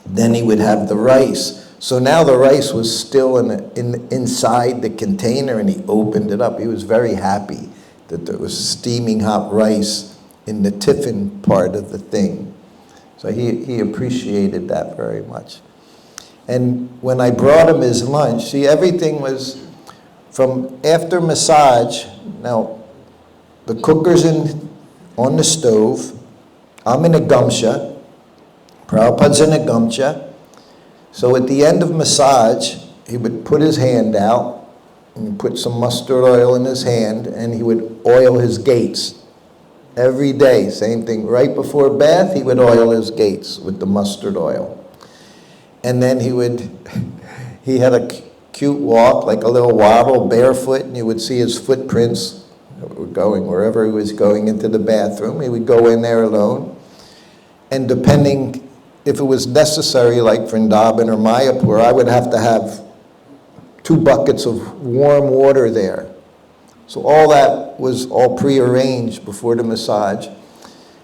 then he would have the rice. So now the rice was still inside the container, and he opened it up. He was very happy. that there was steaming hot rice in the tiffin part of the thing. So he appreciated that very much. And when I brought him his lunch, see, everything was from after massage. Now, the cooker's on the stove. I'm in a gamcha. Prabhupada's in a gamcha. So at the end of massage, he would put his hand out and put some mustard oil in his hand, and he would oil his gates. Every day, same thing. Right before bath, he would oil his gates with the mustard oil. And then he had a cute walk, like a little waddle, barefoot, and you would see his footprints going wherever he was going into the bathroom. He would go in there alone. And depending if it was necessary, like Vrindavan or Mayapur, I would have to have 2 buckets of warm water there. So all that was all prearranged before the massage.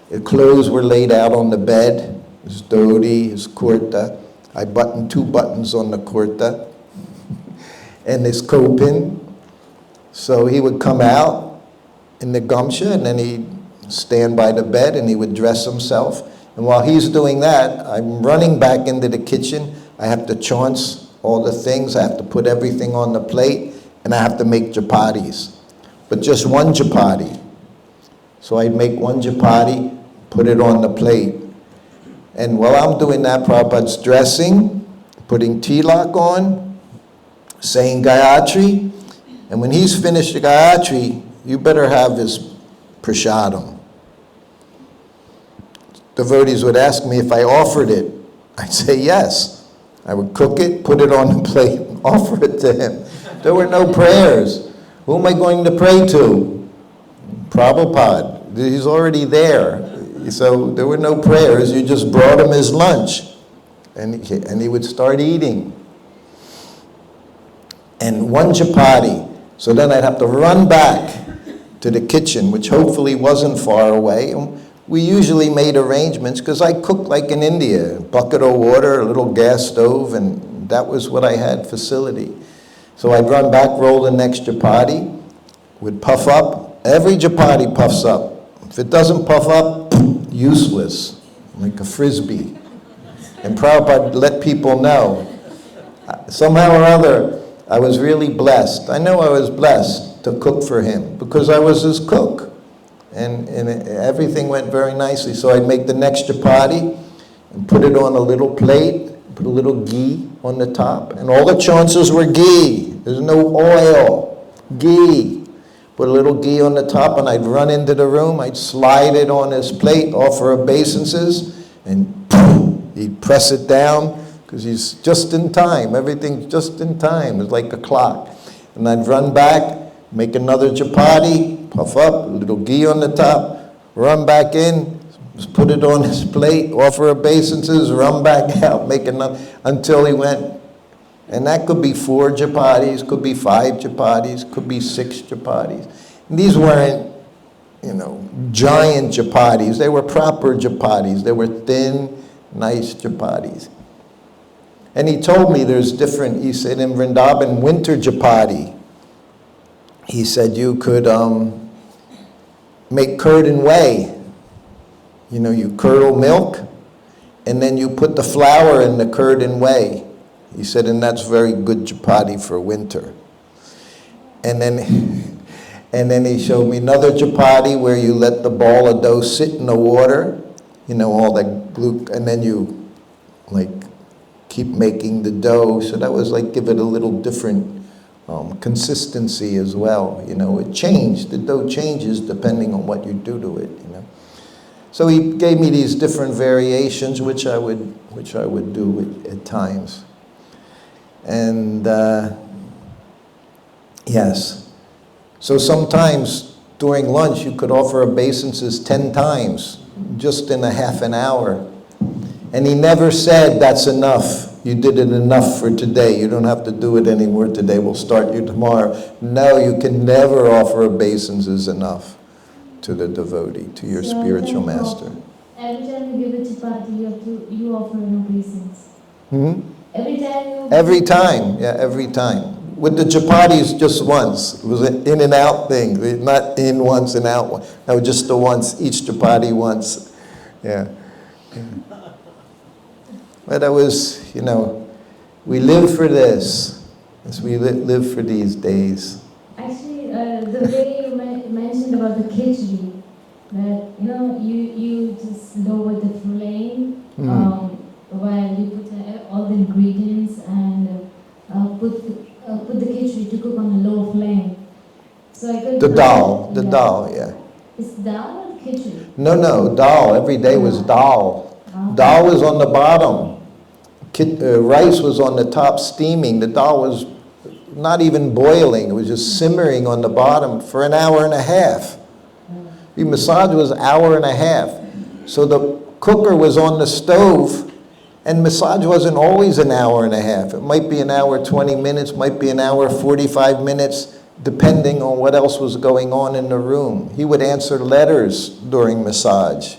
His clothes were laid out on the bed, his dhoti, his kurta. I buttoned 2 buttons on the kurta and his kopin. So he would come out in the gamcha, and then he'd stand by the bed and he would dress himself. And while he's doing that, I'm running back into the kitchen. I have to chaunce all the things. I have to put everything on the plate, and I have to make chapatis. But just 1 chapati. So I'd make 1 chapati, put it on the plate. And while I'm doing that, Prabhupada's dressing, putting tilak on, saying Gayatri. And when he's finished the Gayatri, you better have his prasadam. Devotees would ask me if I offered it. I'd say yes. I would cook it, put it on the plate, and offer it to him. There were no prayers. Who am I going to pray to? Prabhupada. He's already there. So there were no prayers. You just brought him his lunch. And he would start eating. And 1 chapati. So then I'd have to run back to the kitchen, which hopefully wasn't far away. And we usually made arrangements, because I cooked like in India. A bucket of water, a little gas stove, and that was what I had facility. So I'd run back, roll the next chapati, would puff up. Every chapati puffs up. If it doesn't puff up, useless, like a frisbee. And Prabhupada let people know. Somehow or other, I was really blessed. I know I was blessed to cook for him, because I was his cook. And everything went very nicely. So I'd make the next chapati and put it on a little plate, put a little ghee on the top. And all the chaunces were ghee. There's no oil. Ghee. Put a little ghee on the top, and I'd run into the room. I'd slide it on his plate, offer obeisances, and boom, he'd press it down, because he's just in time. Everything's just in time. It's like a clock. And I'd run back, make another chapati, puff up, a little ghee on the top, run back in, just put it on his plate, offer obeisances, run back out, make another, until he went. And that could be 4 chapatis, could be 5 chapatis, could be 6 chapatis. And these weren't, giant chapatis. They were proper chapatis. They were thin, nice chapatis. And he told me there's different, he said in Vrindavan, winter chapati. He said you could make curd and whey. You curdle milk, and then you put the flour in the curd and whey. He said, and that's very good chapati for winter. And then he showed me another chapati where you let the ball of dough sit in the water, all that gluten, and then you keep making the dough. So that was give it a little different consistency as well. It changed. The dough changes depending on what you do to it. So he gave me these different variations, which I would do at times. And yes, so sometimes during lunch you could offer obeisances 10 times, just in a half an hour. And he never said, that's enough. You did it enough for today. You don't have to do it anymore today. We'll start you tomorrow. No, you can never offer obeisances enough to the devotee, to your spiritual master. Every time you give a chapati, you offer an obeisance. Mm-hmm. Every time you... Every time, yeah, every time. with the chapatis, just once. It was an in and out thing, not in once and out once. No, just the once, each chapati once. Yeah. But I was, we live for this. Yes, we live for these days. Actually, the way you mentioned about the khichdi, that you just lower the flame while you put all the ingredients and put the khichdi to cook on a low flame. So I could The dal, yeah. Is dal or khichdi? No, dal. Every day was dal. Dal was on the bottom. Rice was on the top steaming. The dal was not even boiling. It was just simmering on the bottom for an hour and a half. The massage was an hour and a half. So the cooker was on the stove, and massage wasn't always an hour and a half. It might be an hour 20 minutes, might be an hour 45 minutes, depending on what else was going on in the room. He would answer letters during massage.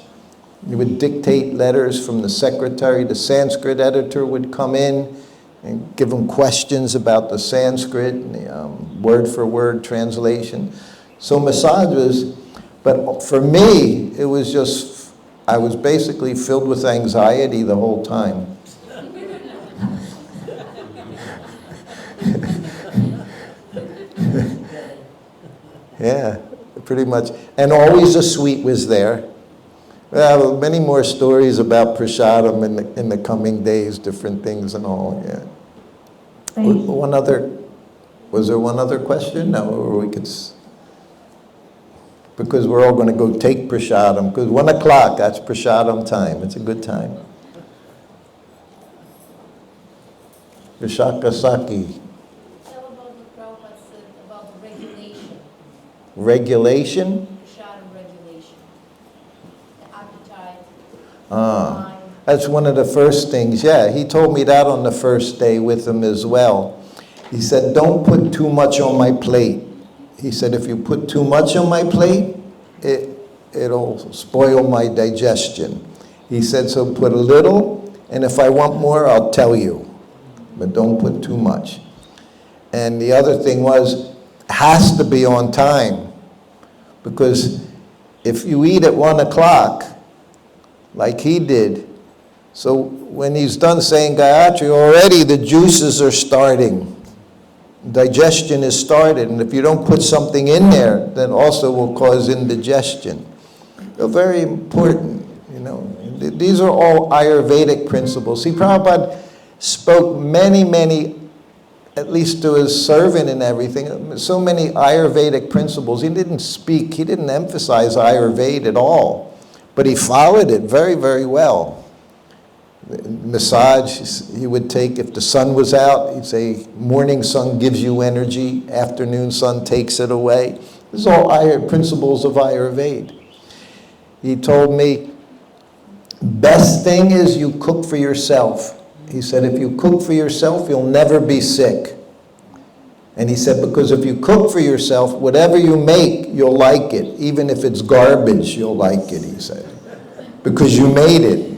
He would dictate letters from the secretary. The Sanskrit editor would come in and give him questions about the Sanskrit, word-for-word translation. So massage was, but for me, it was just, I was basically filled with anxiety the whole time. Yeah, pretty much. And always a sweet was there. Well, many more stories about prasadam in the coming days, different things and all, yeah. Was there one other question? No, or we could, because we're all going to go take prasadam, because 1 o'clock, that's prasadam time. It's a good time. Vishaka Saki. Tell about what Prabhupada said about the regulation. Regulation? Prasadam regulation. The appetite. That's one of the first things. Yeah, he told me that on the first day with him as well. He said, don't put too much on my plate. He said, if you put too much on my plate, it'll spoil my digestion. He said, so put a little, and if I want more, I'll tell you. But don't put too much. And the other thing was, it has to be on time. Because if you eat at 1 o'clock, like he did, so when he's done saying Gayatri, already the juices are starting. Digestion is started, and if you don't put something in there, then also will cause indigestion. They're very important, These are all Ayurvedic principles. See, Prabhupada spoke many, at least to his servant and everything, so many Ayurvedic principles. He didn't emphasize Ayurveda at all, but he followed it very, very well. Massage, he would take, if the sun was out, he'd say, morning sun gives you energy, afternoon sun takes it away. These are all principles of Ayurveda. He told me, best thing is you cook for yourself. He said, if you cook for yourself, you'll never be sick. And he said, because if you cook for yourself, whatever you make, you'll like it. Even if it's garbage, you'll like it, he said. Because you made it.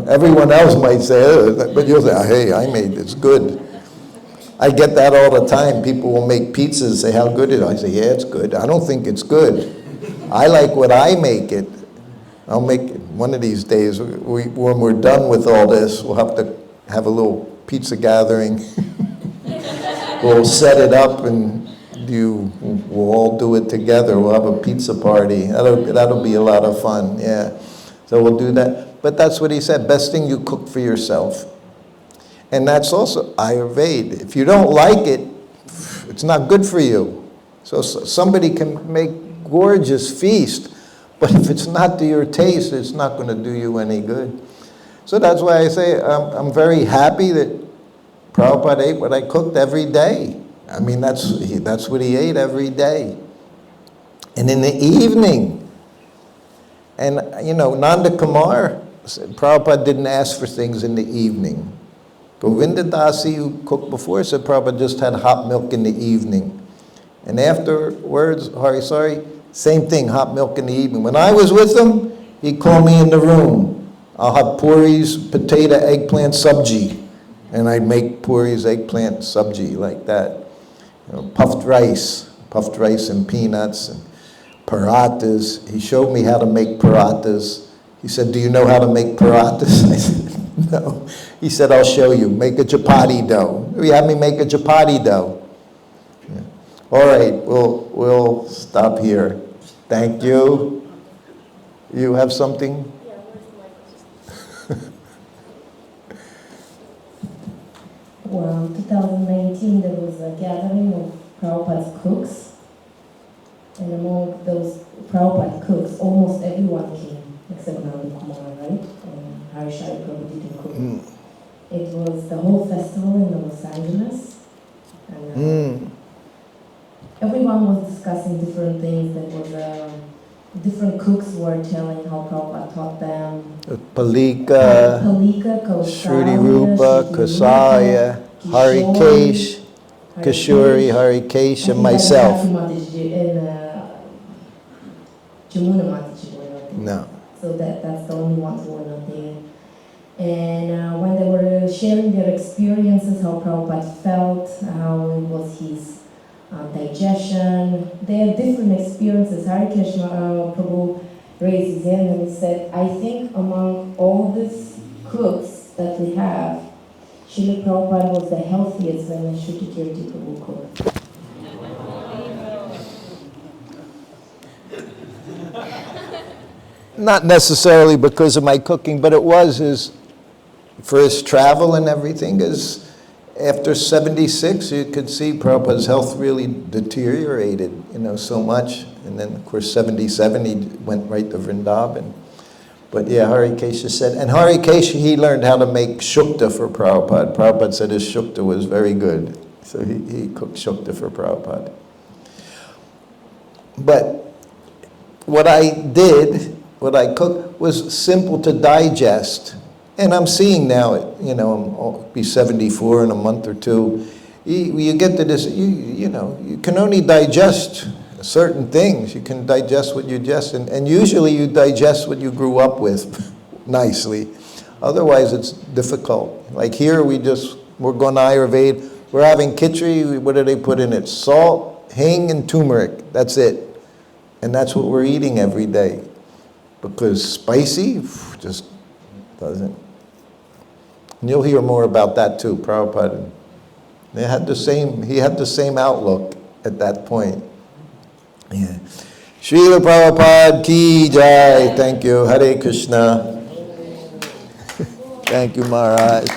Everyone else might say, but you'll say, hey, I made it, it's good. I get that all the time. People will make pizzas and say, how good is it? I say, yeah, it's good. I don't think it's good. I like what I make it. I'll make it one of these days. When we're done with all this, we'll have to have a little pizza gathering. We'll set it up and we'll all do it together. We'll have a pizza party. That'll be a lot of fun, yeah. So we'll do that. But that's what he said, best thing you cook for yourself. And that's also Ayurveda. If you don't like it, it's not good for you. So somebody can make gorgeous feast, but if it's not to your taste, it's not going to do you any good. So that's why I say I'm very happy that Prabhupada ate what I cooked every day. I mean, that's what he ate every day. And in the evening, and Nanda Kumar said Prabhupada didn't ask for things in the evening. Govinda Dasi, who cooked before, said Prabhupada just had hot milk in the evening. And afterwards, Harisari, same thing, hot milk in the evening. When I was with him, he'd call me in the room. I'll have puris, potato, eggplant, sabji. And I'd make puris, eggplant, sabji, like that. puffed rice and peanuts and parathas. He showed me how to make parathas. He said, "Do you know how to make parathas?" I said, "No." He said, "I'll show you. Make a chapati dough." He had me make a chapati dough. Yeah. All right, we'll stop here. Thank you. You have something? Yeah, where's the microphone? Well, 2019 there was a gathering of Prabhupada's cooks, and among those Prabhupada cooks, almost everyone came, except Nanda Kumar, right? And Harishari Prabhu didn't cook. It was the whole festival in Los Angeles, and everyone was discussing different things. There was different cooks were telling how Prabhupada taught them. Palika, Palika, Shruti Rupa, Kosaya, Harikesh, Kishori, Harikesh, and myself. No. So that's the only ones who were not there. And when they were sharing their experiences, how Prabhupada felt, how it was his digestion, they had different experiences. Harikesh Prabhu raised his hand and he said, "I think among all these cooks that we have, Srila Prabhupada was the healthiest when Shruti Kirti Prabhu cooked." Not necessarily because of my cooking, but it was for his travel and everything. After 76, you could see Prabhupada's health really deteriorated, so much. And then, of course, 77, he went right to Vrindavan. But yeah, Harikesh said, and Harikesh, he learned how to make shukta for Prabhupada. Prabhupada said his shukta was very good. So he cooked shukta for Prabhupada. But what I cooked was simple to digest. And I'm seeing now, I'll be 74 in a month or two. You get to this, you can only digest certain things. You can digest what you digest, and usually you digest what you grew up with nicely. Otherwise, it's difficult. Like here, we're going to Ayurveda. We're having khichdi. What do they put in it? Salt, hing, and turmeric. That's it. And that's what we're eating every day. Because spicy just doesn't. And you'll hear more about that too, Prabhupada. He had the same outlook at that point. Yeah. Srila Prabhupada ki jai. Thank you. Hare Krishna. Thank you, Maharaj.